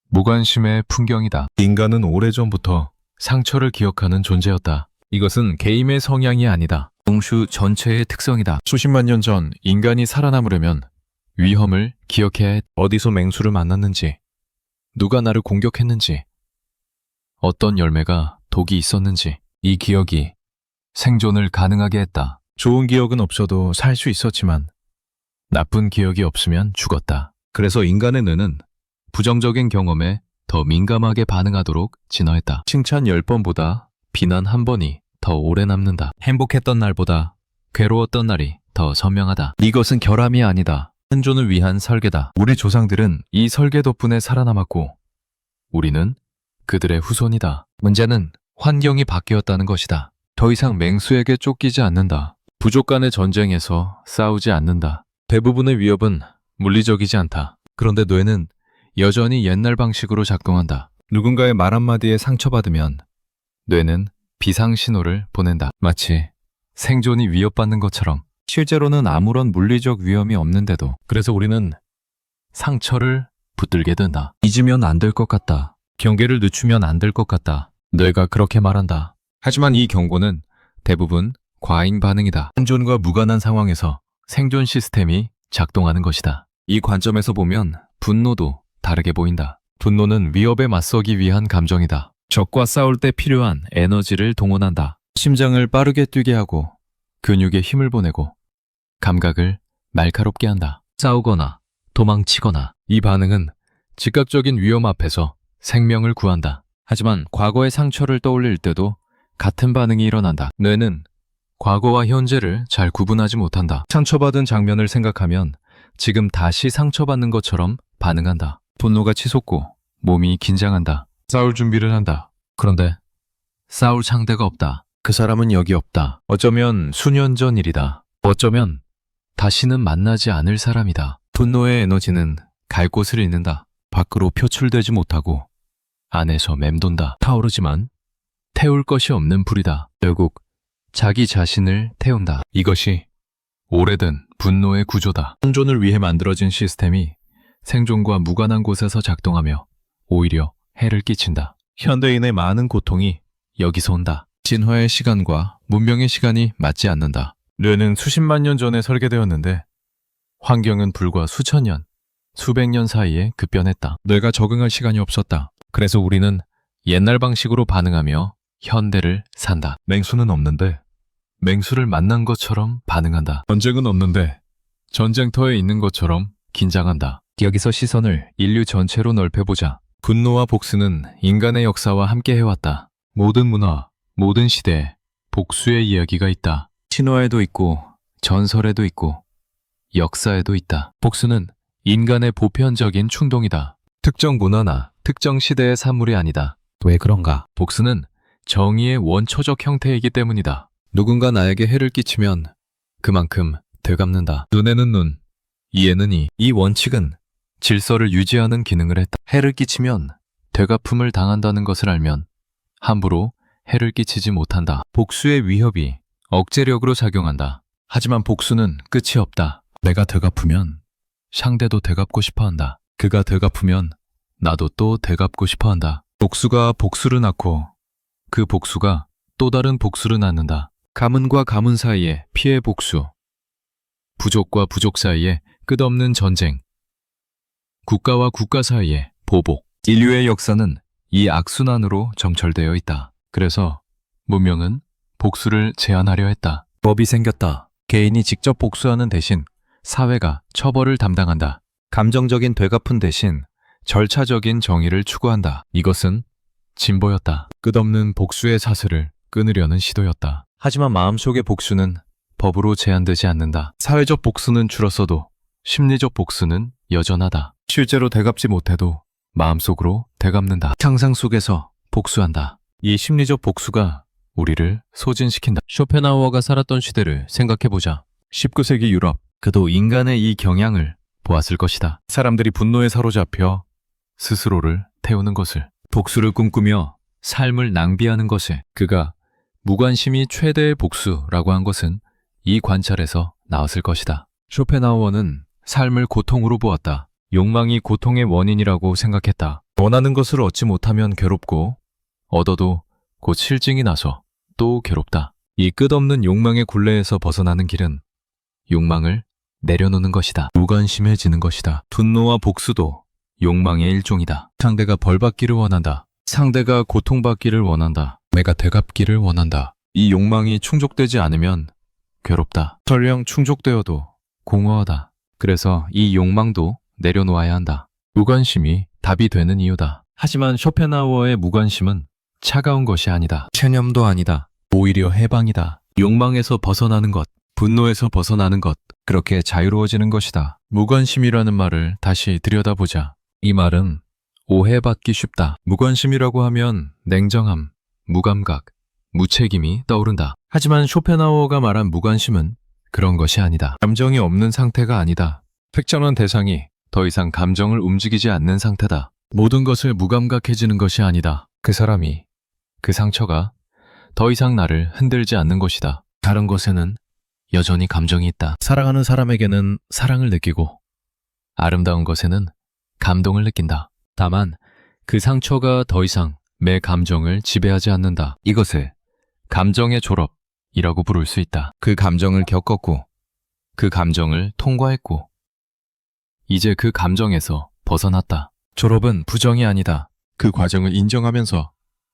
무관심의 풍경이다. 인간은 오래전부터 상처를 기억하는 존재였다. 이것은 게임의 성향이 아니다. 동슈 전체의 특성이다. 수십만 년 전 인간이 살아남으려면 위험을 기억해야 해. 어디서 맹수를 만났는지, 누가 나를 공격했는지, 어떤 열매가 독이 있었는지, 이 기억이 생존을 가능하게 했다. 좋은 기억은 없어도 살 수 있었지만 나쁜 기억이 없으면 죽었다. 그래서 인간의 뇌는 부정적인 경험에 더 민감하게 반응하도록 진화했다. 칭찬 10번보다 비난 1번이 더 오래 남는다. 행복했던 날보다 괴로웠던 날이 더 선명하다. 이것은 결함이 아니다. 생존을 위한 설계다. 우리 조상들은 이 설계 덕분에 살아남았고 우리는 그들의 후손이다. 문제는 환경이 바뀌었다는 것이다. 더 이상 맹수에게 쫓기지 않는다. 부족 간의 전쟁에서 싸우지 않는다. 대부분의 위협은 물리적이지 않다. 그런데 뇌는 여전히 옛날 방식으로 작동한다. 누군가의 말 한마디에 상처받으면 뇌는 비상신호를 보낸다. 마치 생존이 위협받는 것처럼. 실제로는 아무런 물리적 위험이 없는데도. 그래서 우리는 상처를 붙들게 된다. 잊으면 안 될 것 같다. 경계를 늦추면 안 될 것 같다. 뇌가 그렇게 말한다. 하지만 이 경고는 대부분 과잉 반응이다. 생존과 무관한 상황에서 생존 시스템이 작동하는 것이다. 이 관점에서 보면 분노도 다르게 보인다. 분노는 위협에 맞서기 위한 감정이다. 적과 싸울 때 필요한 에너지를 동원한다. 심장을 빠르게 뛰게 하고 근육에 힘을 보내고 감각을 날카롭게 한다. 싸우거나 도망치거나. 이 반응은 즉각적인 위험 앞에서 생명을 구한다. 하지만 과거의 상처를 떠올릴 때도 같은 반응이 일어난다. 뇌는 과거와 현재를 잘 구분하지 못한다. 상처받은 장면을 생각하면 지금 다시 상처받는 것처럼 반응한다. 분노가 치솟고 몸이 긴장한다. 싸울 준비를 한다. 그런데 싸울 상대가 없다. 그 사람은 여기 없다. 어쩌면 수년 전 일이다. 어쩌면 다시는 만나지 않을 사람이다. 분노의 에너지는 갈 곳을 잃는다. 밖으로 표출되지 못하고 안에서 맴돈다. 타오르지만 태울 것이 없는 불이다. 결국 자기 자신을 태운다. 이것이 오래된 분노의 구조다. 생존을 위해 만들어진 시스템이 생존과 무관한 곳에서 작동하며 오히려 해를 끼친다. 현대인의 많은 고통이 여기서 온다. 진화의 시간과 문명의 시간이 맞지 않는다. 뇌는 수십만 년 전에 설계되었는데 환경은 불과 수천 년, 수백 년 사이에 급변했다. 뇌가 적응할 시간이 없었다. 그래서 우리는 옛날 방식으로 반응하며 현대를 산다. 맹수는 없는데 맹수를 만난 것처럼 반응한다. 전쟁은 없는데 전쟁터에 있는 것처럼 긴장한다. 여기서 시선을 인류 전체로 넓혀보자. 분노와 복수는 인간의 역사와 함께 해왔다. 모든 문화, 모든 시대에 복수의 이야기가 있다. 신화에도 있고 전설에도 있고 역사에도 있다. 복수는 인간의 보편적인 충동이다. 특정 문화나 특정 시대의 산물이 아니다. 왜 그런가? 복수는 정의의 원초적 형태이기 때문이다. 누군가 나에게 해를 끼치면 그만큼 되갚는다. 눈에는 눈, 이에는 이. 이 원칙은 질서를 유지하는 기능을 했다. 해를 끼치면 되갚음을 당한다는 것을 알면 함부로 해를 끼치지 못한다. 복수의 위협이 억제력으로 작용한다. 하지만 복수는 끝이 없다. 내가 되갚으면 상대도 되갚고 싶어한다. 그가 되갚으면 나도 또 되갚고 싶어한다. 복수가 복수를 낳고 그 복수가 또 다른 복수를 낳는다. 가문과 가문 사이에 피해 복수, 부족과 부족 사이에 끝없는 전쟁, 국가와 국가 사이에 보복. 인류의 역사는 이 악순환으로 점철되어 있다. 그래서 문명은 복수를 제한하려 했다. 법이 생겼다. 개인이 직접 복수하는 대신 사회가 처벌을 담당한다. 감정적인 되갚음 대신 절차적인 정의를 추구한다. 이것은 진보였다. 끝없는 복수의 사슬을 끊으려는 시도였다. 하지만 마음속의 복수는 법으로 제한되지 않는다. 사회적 복수는 줄었어도 심리적 복수는 여전하다. 실제로 되갚지 못해도 마음속으로 되갚는다. 상상 속에서 복수한다. 이 심리적 복수가 우리를 소진시킨다. 쇼펜하우어가 살았던 시대를 생각해보자. 19세기 유럽, 그도 인간의 이 경향을 보았을 것이다. 사람들이 분노에 사로잡혀 스스로를 태우는 것을, 복수를 꿈꾸며 삶을 낭비하는 것을. 그가 무관심이 최대의 복수라고 한 것은 이 관찰에서 나왔을 것이다. 쇼펜하우어는 삶을 고통으로 보았다. 욕망이 고통의 원인이라고 생각했다. 원하는 것을 얻지 못하면 괴롭고 얻어도 곧 실증이 나서 또 괴롭다. 이 끝없는 욕망의 굴레에서 벗어나는 길은 욕망을 내려놓는 것이다. 무관심해지는 것이다. 분노와 복수도 욕망의 일종이다. 상대가 벌받기를 원한다. 상대가 고통받기를 원한다. 내가 되갚기를 원한다. 이 욕망이 충족되지 않으면 괴롭다. 설령 충족되어도 공허하다. 그래서 이 욕망도 내려놓아야 한다. 무관심이 답이 되는 이유다. 하지만 쇼펜하우어의 무관심은 차가운 것이 아니다. 체념도 아니다. 오히려 해방이다. 욕망에서 벗어나는 것, 분노에서 벗어나는 것, 그렇게 자유로워지는 것이다. 무관심이라는 말을 다시 들여다보자. 이 말은 오해받기 쉽다. 무관심이라고 하면 냉정함, 무감각, 무책임이 떠오른다. 하지만 쇼펜하우어가 말한 무관심은 그런 것이 아니다. 감정이 없는 상태가 아니다. 특정한 대상이 더 이상 감정을 움직이지 않는 상태다. 모든 것을 무감각해지는 것이 아니다. 그 사람이, 그 상처가 더 이상 나를 흔들지 않는 것이다. 다른 것에는 여전히 감정이 있다. 사랑하는 사람에게는 사랑을 느끼고 아름다운 것에는 감동을 느낀다. 다만 그 상처가 더 이상 내 감정을 지배하지 않는다. 이것을 감정의 졸업이라고 부를 수 있다. 그 감정을 겪었고 그 감정을 통과했고 이제 그 감정에서 벗어났다. 졸업은 부정이 아니다. 그 과정을 인정하면서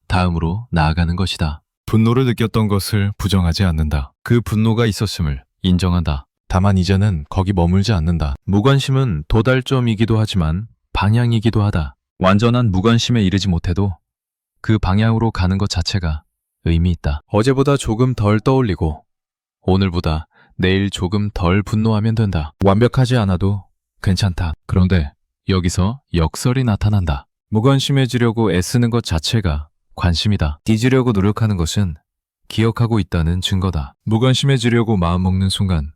다음으로 나아가는 것이다. 분노를 느꼈던 것을 부정하지 않는다. 그 분노가 있었음을 인정한다. 다만 이제는 거기 머물지 않는다. 무관심은 도달점이기도 하지만 방향이기도 하다. 완전한 무관심에 이르지 못해도 그 방향으로 가는 것 자체가 의미 있다. 어제보다 조금 덜 떠올리고 오늘보다 내일 조금 덜 분노하면 된다. 완벽하지 않아도 괜찮다. 그런데 여기서 역설이 나타난다. 무관심해지려고 애쓰는 것 자체가 관심이다. 잊으려고 노력하는 것은 기억하고 있다는 증거다. 무관심해지려고 마음먹는 순간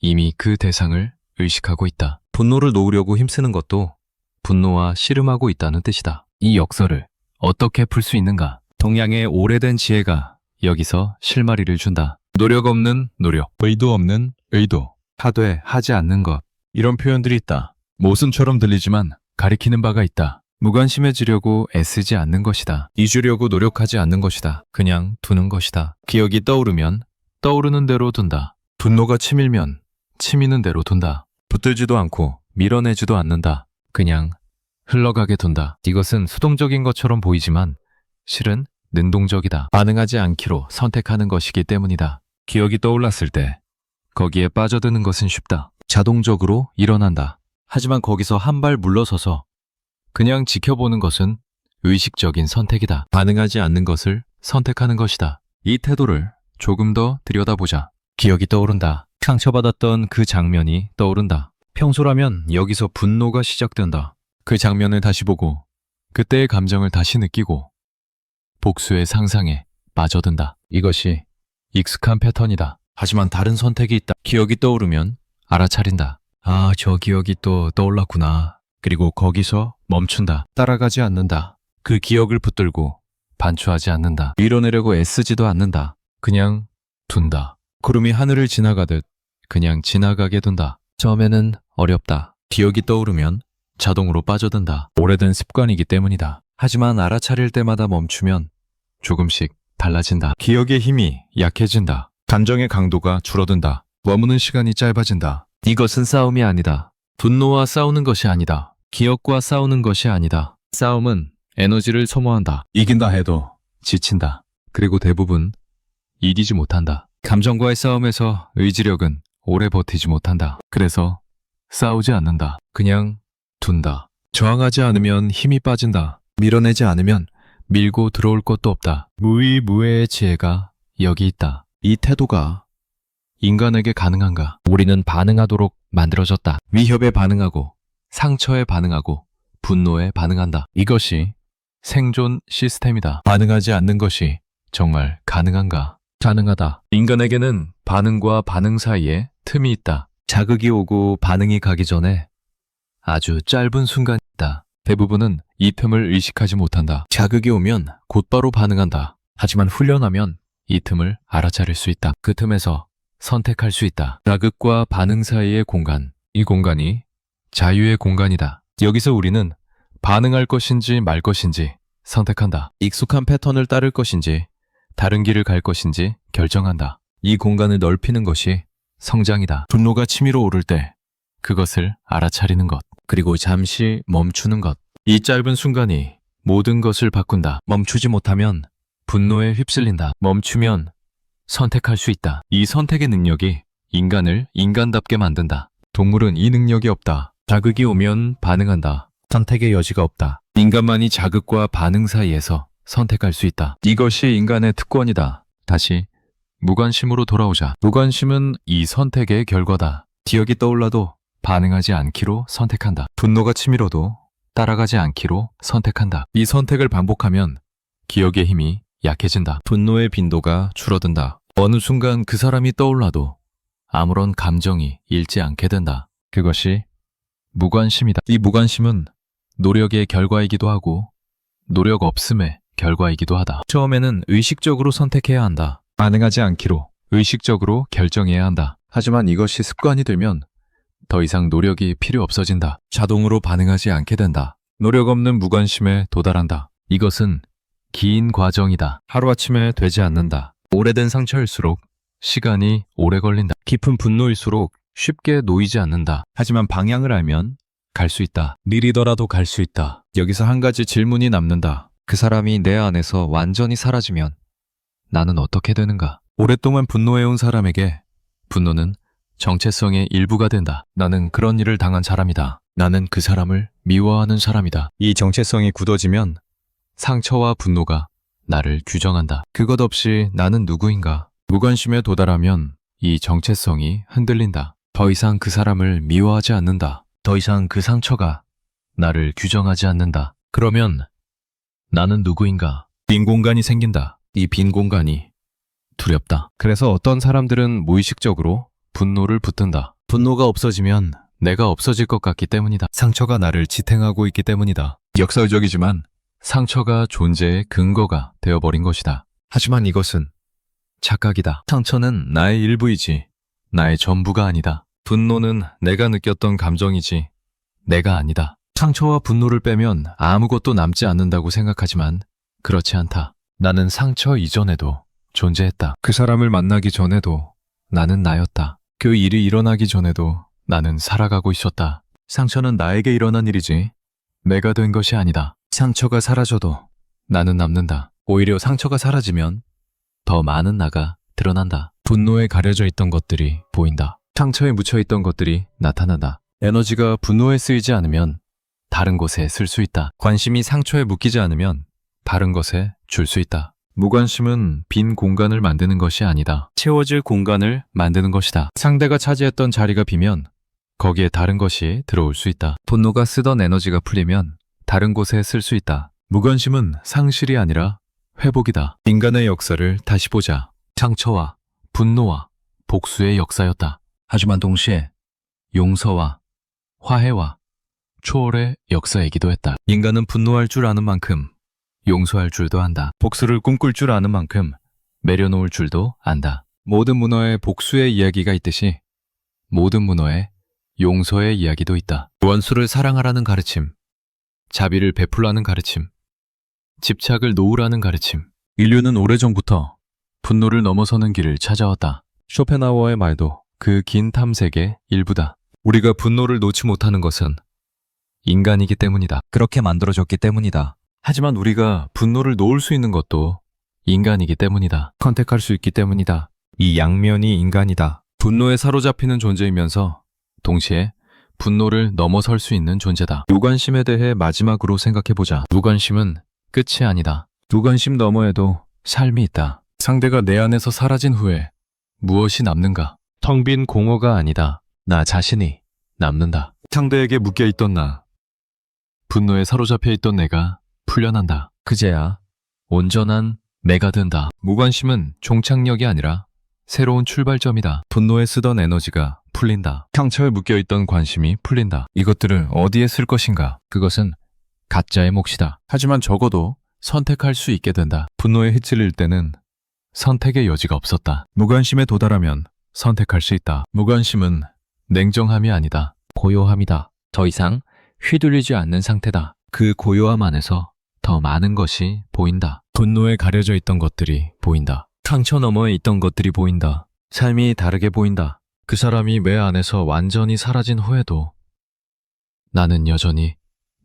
이미 그 대상을 의식하고 있다. 분노를 놓으려고 힘쓰는 것도 분노와 씨름하고 있다는 뜻이다. 이 역설을 어떻게 풀 수 있는가? 동양의 오래된 지혜가 여기서 실마리를 준다. 노력 없는 노력, 의도 없는 의도, 하되 하지 않는 것, 이런 표현들이 있다. 모순처럼 들리지만 가리키는 바가 있다. 무관심해지려고 애쓰지 않는 것이다. 잊으려고 노력하지 않는 것이다. 그냥 두는 것이다. 기억이 떠오르면 떠오르는 대로 둔다. 분노가 치밀면 치미는 대로 둔다. 붙들지도 않고 밀어내지도 않는다. 그냥 흘러가게 둔다. 이것은 수동적인 것처럼 보이지만 실은 능동적이다. 반응하지 않기로 선택하는 것이기 때문이다. 기억이 떠올랐을 때 거기에 빠져드는 것은 쉽다. 자동적으로 일어난다. 하지만 거기서 한 발 물러서서 그냥 지켜보는 것은 의식적인 선택이다. 반응하지 않는 것을 선택하는 것이다. 이 태도를 조금 더 들여다보자. 기억이 떠오른다. 상처받았던 그 장면이 떠오른다. 평소라면 여기서 분노가 시작된다. 그 장면을 다시 보고 그때의 감정을 다시 느끼고 복수의 상상에 빠져든다. 이것이 익숙한 패턴이다. 하지만 다른 선택이 있다. 기억이 떠오르면 알아차린다. 아, 저 기억이 또 떠올랐구나. 그리고 거기서 멈춘다. 따라가지 않는다. 그 기억을 붙들고 반추하지 않는다. 밀어내려고 애쓰지도 않는다. 그냥 둔다. 구름이 하늘을 지나가듯 그냥 지나가게 둔다. 처음에는 어렵다. 기억이 떠오르면 자동으로 빠져든다. 오래된 습관이기 때문이다. 하지만 알아차릴 때마다 멈추면 조금씩 달라진다. 기억의 힘이 약해진다. 감정의 강도가 줄어든다. 머무는 시간이 짧아진다. 이것은 싸움이 아니다. 분노와 싸우는 것이 아니다. 기억과 싸우는 것이 아니다. 싸움은 에너지를 소모한다. 이긴다 해도 지친다. 그리고 대부분 이기지 못한다. 감정과의 싸움에서 의지력은 오래 버티지 못한다. 그래서 싸우지 않는다. 그냥 둔다. 저항하지 않으면 힘이 빠진다. 밀어내지 않으면 밀고 들어올 것도 없다. 무의무해의 지혜가 여기 있다. 이 태도가 인간에게 가능한가? 우리는 반응하도록 만들어졌다. 위협에 반응하고 상처에 반응하고 분노에 반응한다. 이것이 생존 시스템이다. 반응하지 않는 것이 정말 가능한가? 가능하다. 인간에게는 반응과 반응 사이에 틈이 있다. 자극이 오고 반응이 가기 전에 아주 짧은 순간이 있다. 대부분은 이 틈을 의식하지 못한다. 자극이 오면 곧바로 반응한다. 하지만 훈련하면 이 틈을 알아차릴 수 있다. 그 틈에서 선택할 수 있다. 자극과 반응 사이의 공간, 이 공간이 자유의 공간이다. 여기서 우리는 반응할 것인지 말 것인지 선택한다. 익숙한 패턴을 따를 것인지 다른 길을 갈 것인지 결정한다. 이 공간을 넓히는 것이 성장이다. 분노가 치밀어 오를 때 그것을 알아차리는 것, 그리고 잠시 멈추는 것. 이 짧은 순간이 모든 것을 바꾼다. 멈추지 못하면 분노에 휩쓸린다. 멈추면 선택할 수 있다. 이 선택의 능력이 인간을 인간답게 만든다. 동물은 이 능력이 없다. 자극이 오면 반응한다. 선택의 여지가 없다. 인간만이 자극과 반응 사이에서 선택할 수 있다. 이것이 인간의 특권이다. 다시 무관심으로 돌아오자. 무관심은 이 선택의 결과다. 기억이 떠올라도 반응하지 않기로 선택한다. 분노가 치밀어도 따라가지 않기로 선택한다. 이 선택을 반복하면 기억의 힘이 약해진다. 분노의 빈도가 줄어든다. 어느 순간 그 사람이 떠올라도 아무런 감정이 일지 않게 된다. 그것이 무관심이다. 이 무관심은 노력의 결과이기도 하고 노력 없음의 결과이기도 하다. 처음에는 의식적으로 선택해야 한다. 반응하지 않기로 의식적으로 결정해야 한다. 하지만 이것이 습관이 되면 더 이상 노력이 필요 없어진다. 자동으로 반응하지 않게 된다. 노력 없는 무관심에 도달한다. 이것은 긴 과정이다. 하루아침에 되지 않는다. 오래된 상처일수록 시간이 오래 걸린다. 깊은 분노일수록 쉽게 놓이지 않는다. 하지만 방향을 알면 갈 수 있다. 느리더라도 갈 수 있다. 여기서 한 가지 질문이 남는다. 그 사람이 내 안에서 완전히 사라지면 나는 어떻게 되는가? 오랫동안 분노해온 사람에게 분노는 정체성의 일부가 된다. 나는 그런 일을 당한 사람이다. 나는 그 사람을 미워하는 사람이다. 이 정체성이 굳어지면 상처와 분노가 나를 규정한다. 그것 없이 나는 누구인가? 무관심에 도달하면 이 정체성이 흔들린다. 더 이상 그 사람을 미워하지 않는다. 더 이상 그 상처가 나를 규정하지 않는다. 그러면 나는 누구인가? 빈 공간이 생긴다. 이 빈 공간이 두렵다. 그래서 어떤 사람들은 무의식적으로 분노를 붙든다. 분노가 없어지면 내가 없어질 것 같기 때문이다. 상처가 나를 지탱하고 있기 때문이다. 역설적이지만 상처가 존재의 근거가 되어버린 것이다. 하지만 이것은 착각이다. 상처는 나의 일부이지 나의 전부가 아니다. 분노는 내가 느꼈던 감정이지 내가 아니다. 상처와 분노를 빼면 아무것도 남지 않는다고 생각하지만 그렇지 않다. 나는 상처 이전에도 존재했다. 그 사람을 만나기 전에도 나는 나였다. 그 일이 일어나기 전에도 나는 살아가고 있었다. 상처는 나에게 일어난 일이지 내가 된 것이 아니다. 상처가 사라져도 나는 남는다. 오히려 상처가 사라지면 더 많은 나가 드러난다. 분노에 가려져 있던 것들이 보인다. 상처에 묻혀있던 것들이 나타난다. 에너지가 분노에 쓰이지 않으면 다른 곳에 쓸 수 있다. 관심이 상처에 묶이지 않으면 다른 것에 줄 수 있다. 무관심은 빈 공간을 만드는 것이 아니다. 채워질 공간을 만드는 것이다. 상대가 차지했던 자리가 비면 거기에 다른 것이 들어올 수 있다. 분노가 쓰던 에너지가 풀리면 다른 곳에 쓸 수 있다. 무관심은 상실이 아니라 회복이다. 인간의 역사를 다시 보자. 상처와 분노와 복수의 역사였다. 하지만 동시에 용서와 화해와 초월의 역사이기도 했다. 인간은 분노할 줄 아는 만큼 용서할 줄도 안다. 복수를 꿈꿀 줄 아는 만큼 내려놓을 줄도 안다. 모든 문화에 복수의 이야기가 있듯이 모든 문화에 용서의 이야기도 있다. 원수를 사랑하라는 가르침, 자비를 베풀라는 가르침, 집착을 놓으라는 가르침. 인류는 오래전부터 분노를 넘어서는 길을 찾아왔다. 쇼펜하우어의 말도 그 긴 탐색의 일부다. 우리가 분노를 놓지 못하는 것은 인간이기 때문이다. 그렇게 만들어졌기 때문이다. 하지만 우리가 분노를 놓을 수 있는 것도 인간이기 때문이다. 선택할 수 있기 때문이다. 이 양면이 인간이다. 분노에 사로잡히는 존재이면서 동시에 분노를 넘어설 수 있는 존재다. 무관심에 대해 마지막으로 생각해보자. 무관심은 끝이 아니다. 무관심 너머에도 삶이 있다. 상대가 내 안에서 사라진 후에 무엇이 남는가? 텅 빈 공허가 아니다. 나 자신이 남는다. 상대에게 묶여있던 나, 분노에 사로잡혀 있던 내가 풀려난다. 그제야 온전한 내가 된다. 무관심은 종착역이 아니라 새로운 출발점이다. 분노에 쓰던 에너지가 풀린다. 상처에 묶여있던 관심이 풀린다. 이것들을 어디에 쓸 것인가? 그것은 각자의 몫이다. 하지만 적어도 선택할 수 있게 된다. 분노에 휩쓸릴 때는 선택의 여지가 없었다. 무관심에 도달하면 선택할 수 있다. 무관심은 냉정함이 아니다. 고요함이다. 더 이상 휘둘리지 않는 상태다. 그 고요함 안에서 더 많은 것이 보인다. 분노에 가려져 있던 것들이 보인다. 상처 너머에 있던 것들이 보인다. 삶이 다르게 보인다. 그 사람이 내 안에서 완전히 사라진 후에도 나는 여전히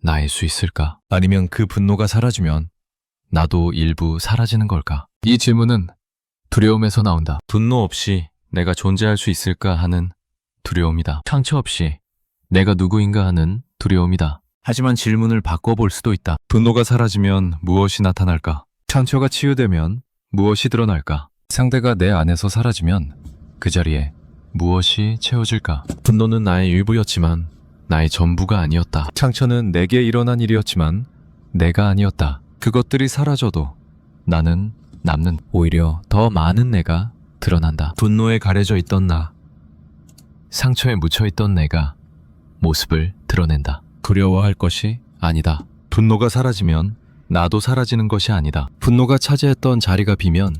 나일 수 있을까? 아니면 그 분노가 사라지면 나도 일부 사라지는 걸까? 이 질문은 두려움에서 나온다. 분노 없이 내가 존재할 수 있을까 하는 두려움이다. 상처 없이 내가 누구인가 하는 두려움이다. 하지만 질문을 바꿔볼 수도 있다. 분노가 사라지면 무엇이 나타날까? 상처가 치유되면 무엇이 드러날까? 상대가 내 안에서 사라지면 그 자리에 무엇이 채워질까? 분노는 나의 일부였지만 나의 전부가 아니었다. 상처는 내게 일어난 일이었지만 내가 아니었다. 그것들이 사라져도 나는 남는, 오히려 더 많은 내가 드러난다. 분노에 가려져 있던 나, 상처에 묻혀있던 내가 모습을 드러낸다. 두려워할 것이 아니다. 분노가 사라지면 나도 사라지는 것이 아니다. 분노가 차지했던 자리가 비면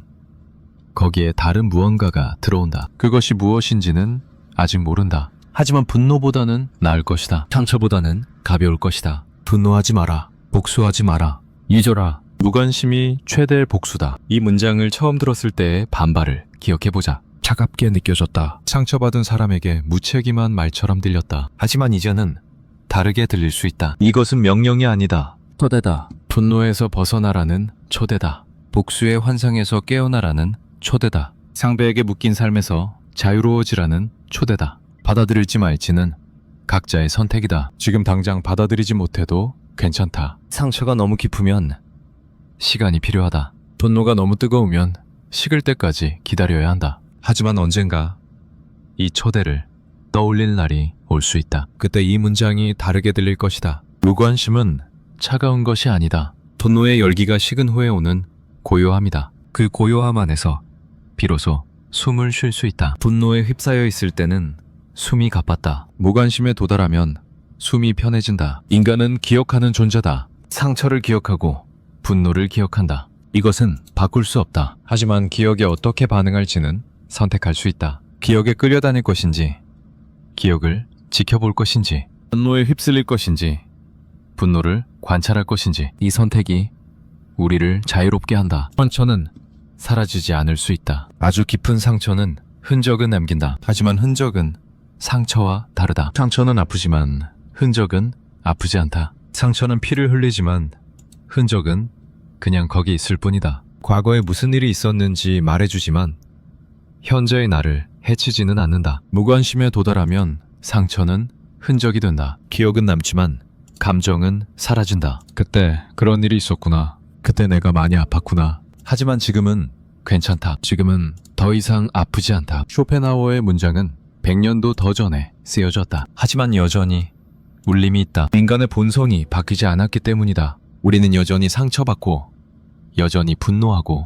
거기에 다른 무언가가 들어온다. 그것이 무엇인지는 아직 모른다. 하지만 분노보다는 나을 것이다. 상처보다는 가벼울 것이다. 분노하지 마라. 복수하지 마라. 잊어라. 무관심이 최대의 복수다. 이 문장을 처음 들었을 때의 반발을 기억해보자. 차갑게 느껴졌다. 상처받은 사람에게 무책임한 말처럼 들렸다. 하지만 이제는 다르게 들릴 수 있다. 이것은 명령이 아니다. 초대다. 분노에서 벗어나라는 초대다. 복수의 환상에서 깨어나라는 초대다. 상대에게 묶인 삶에서 자유로워지라는 초대다. 받아들일지 말지는 각자의 선택이다. 지금 당장 받아들이지 못해도 괜찮다. 상처가 너무 깊으면 시간이 필요하다. 분노가 너무 뜨거우면 식을 때까지 기다려야 한다. 하지만 언젠가 이 초대를 떠올릴 날이 올 수 있다. 그때 이 문장이 다르게 들릴 것이다. 무관심은 차가운 것이 아니다. 분노의 열기가 식은 후에 오는 고요함이다. 그 고요함 안에서 비로소 숨을 쉴 수 있다. 분노에 휩싸여 있을 때는 숨이 가빴다. 무관심에 도달하면 숨이 편해진다. 인간은 기억하는 존재다. 상처를 기억하고 분노를 기억한다. 이것은 바꿀 수 없다. 하지만 기억에 어떻게 반응할지는 선택할 수 있다. 기억에 끌려다닐 것인지, 기억을 지켜볼 것인지, 분노에 휩쓸릴 것인지, 분노를 관찰할 것인지, 이 선택이 우리를 자유롭게 한다. 상처는 사라지지 않을 수 있다. 아주 깊은 상처는 흔적은 남긴다. 하지만 흔적은 상처와 다르다. 상처는 아프지만 흔적은 아프지 않다. 상처는 피를 흘리지만 흔적은 그냥 거기 있을 뿐이다. 과거에 무슨 일이 있었는지 말해주지만 현재의 나를 해치지는 않는다. 무관심에 도달하면 상처는 흔적이 된다. 기억은 남지만 감정은 사라진다. 그때 그런 일이 있었구나. 그때 내가 많이 아팠구나. 하지만 지금은 괜찮다. 지금은 더 이상 아프지 않다. 쇼펜하우어의 문장은 100년도 더 전에 쓰여졌다. 하지만 여전히 울림이 있다. 인간의 본성이 바뀌지 않았기 때문이다. 우리는 여전히 상처받고, 여전히 분노하고,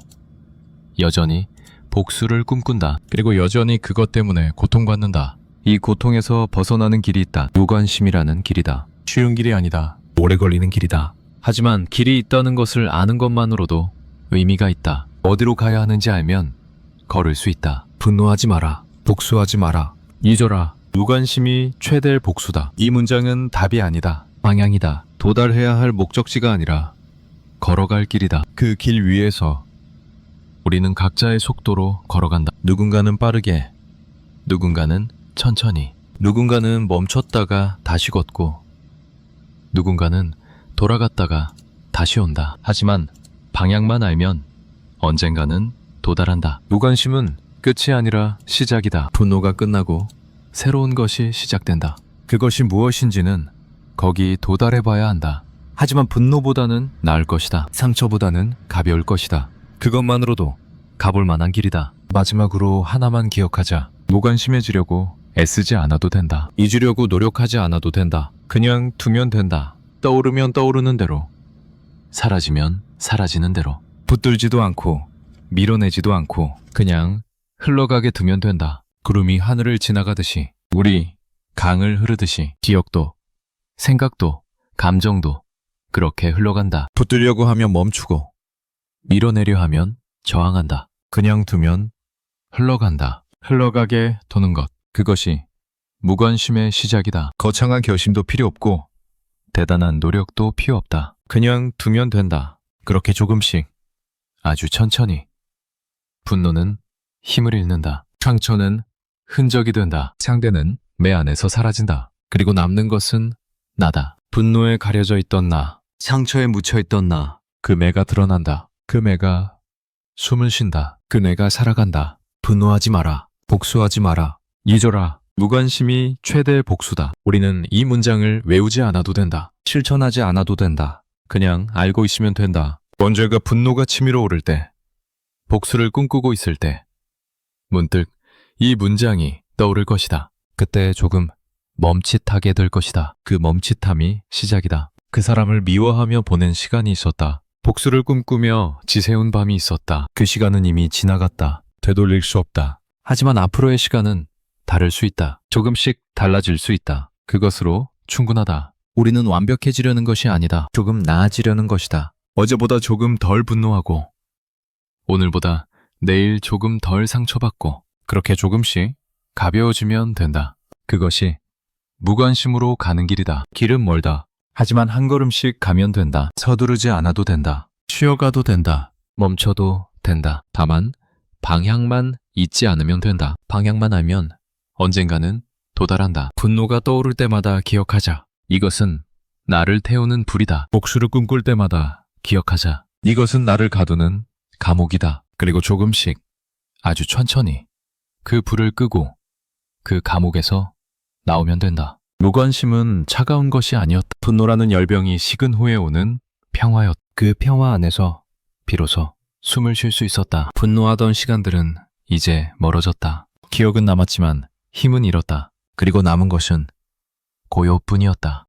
여전히 복수를 꿈꾼다. 그리고 여전히 그것 때문에 고통받는다. 이 고통에서 벗어나는 길이 있다. 무관심이라는 길이다. 쉬운 길이 아니다. 오래 걸리는 길이다. 하지만 길이 있다는 것을 아는 것만으로도 의미가 있다. 어디로 가야 하는지 알면 걸을 수 있다. 분노하지 마라. 복수하지 마라. 잊어라. 무관심이 최대의 복수다. 이 문장은 답이 아니다. 방향이다. 도달해야 할 목적지가 아니라 걸어갈 길이다. 그 길 위에서 우리는 각자의 속도로 걸어간다. 누군가는 빠르게, 누군가는 천천히, 누군가는 멈췄다가 다시 걷고, 누군가는 돌아갔다가 다시 온다. 하지만 방향만 알면 언젠가는 도달한다. 무관심은 끝이 아니라 시작이다. 분노가 끝나고 새로운 것이 시작된다. 그것이 무엇인지는 거기 도달해봐야 한다. 하지만 분노보다는 나을 것이다. 상처보다는 가벼울 것이다. 그것만으로도 가볼 만한 길이다. 마지막으로 하나만 기억하자. 무관심해지려고 애쓰지 않아도 된다. 잊으려고 노력하지 않아도 된다. 그냥 두면 된다. 떠오르면 떠오르는 대로, 사라지면 사라지는 대로. 붙들지도 않고 밀어내지도 않고 그냥 흘러가게 두면 된다. 구름이 하늘을 지나가듯이, 물이 강을 흐르듯이 기억도, 생각도, 감정도 그렇게 흘러간다. 붙들려고 하면 멈추고, 밀어내려 하면 저항한다. 그냥 두면 흘러간다. 흘러가게 두는 것, 그것이 무관심의 시작이다. 거창한 결심도 필요 없고 대단한 노력도 필요 없다. 그냥 두면 된다. 그렇게 조금씩, 아주 천천히. 분노는 힘을 잃는다. 상처는 흔적이 된다. 상대는 내 안에서 사라진다. 그리고 남는 것은 나다. 분노에 가려져 있던 나, 상처에 묻혀있던 나, 그 매가 드러난다. 그 매가 숨을 쉰다. 그 내가 살아간다. 분노하지 마라. 복수하지 마라. 잊어라. 무관심이 최대의 복수다. 우리는 이 문장을 외우지 않아도 된다. 실천하지 않아도 된다. 그냥 알고 있으면 된다. 언제가 분노가 치밀어 오를 때, 복수를 꿈꾸고 있을 때, 문득 이 문장이 떠오를 것이다. 그때 조금 멈칫하게 될 것이다. 그 멈칫함이 시작이다. 그 사람을 미워하며 보낸 시간이 있었다. 복수를 꿈꾸며 지새운 밤이 있었다. 그 시간은 이미 지나갔다. 되돌릴 수 없다. 하지만 앞으로의 시간은 다를 수 있다. 조금씩 달라질 수 있다. 그것으로 충분하다. 우리는 완벽해지려는 것이 아니다. 조금 나아지려는 것이다. 어제보다 조금 덜 분노하고, 오늘보다 내일 조금 덜 상처받고, 그렇게 조금씩 가벼워지면 된다. 그것이 무관심으로 가는 길이다. 길은 멀다. 하지만 한 걸음씩 가면 된다. 서두르지 않아도 된다. 쉬어가도 된다. 멈춰도 된다. 다만 방향만 잊지 않으면 된다. 방향만 알면 언젠가는 도달한다. 분노가 떠오를 때마다 기억하자. 이것은 나를 태우는 불이다. 복수를 꿈꿀 때마다 기억하자. 이것은 나를 가두는 감옥이다. 그리고 조금씩, 아주 천천히 그 불을 끄고 그 감옥에서 나오면 된다. 무관심은 차가운 것이 아니었다. 분노라는 열병이 식은 후에 오는 평화였다. 그 평화 안에서 비로소 숨을 쉴 수 있었다. 분노하던 시간들은 이제 멀어졌다. 기억은 남았지만 힘은 잃었다. 그리고 남은 것은 고요뿐이었다.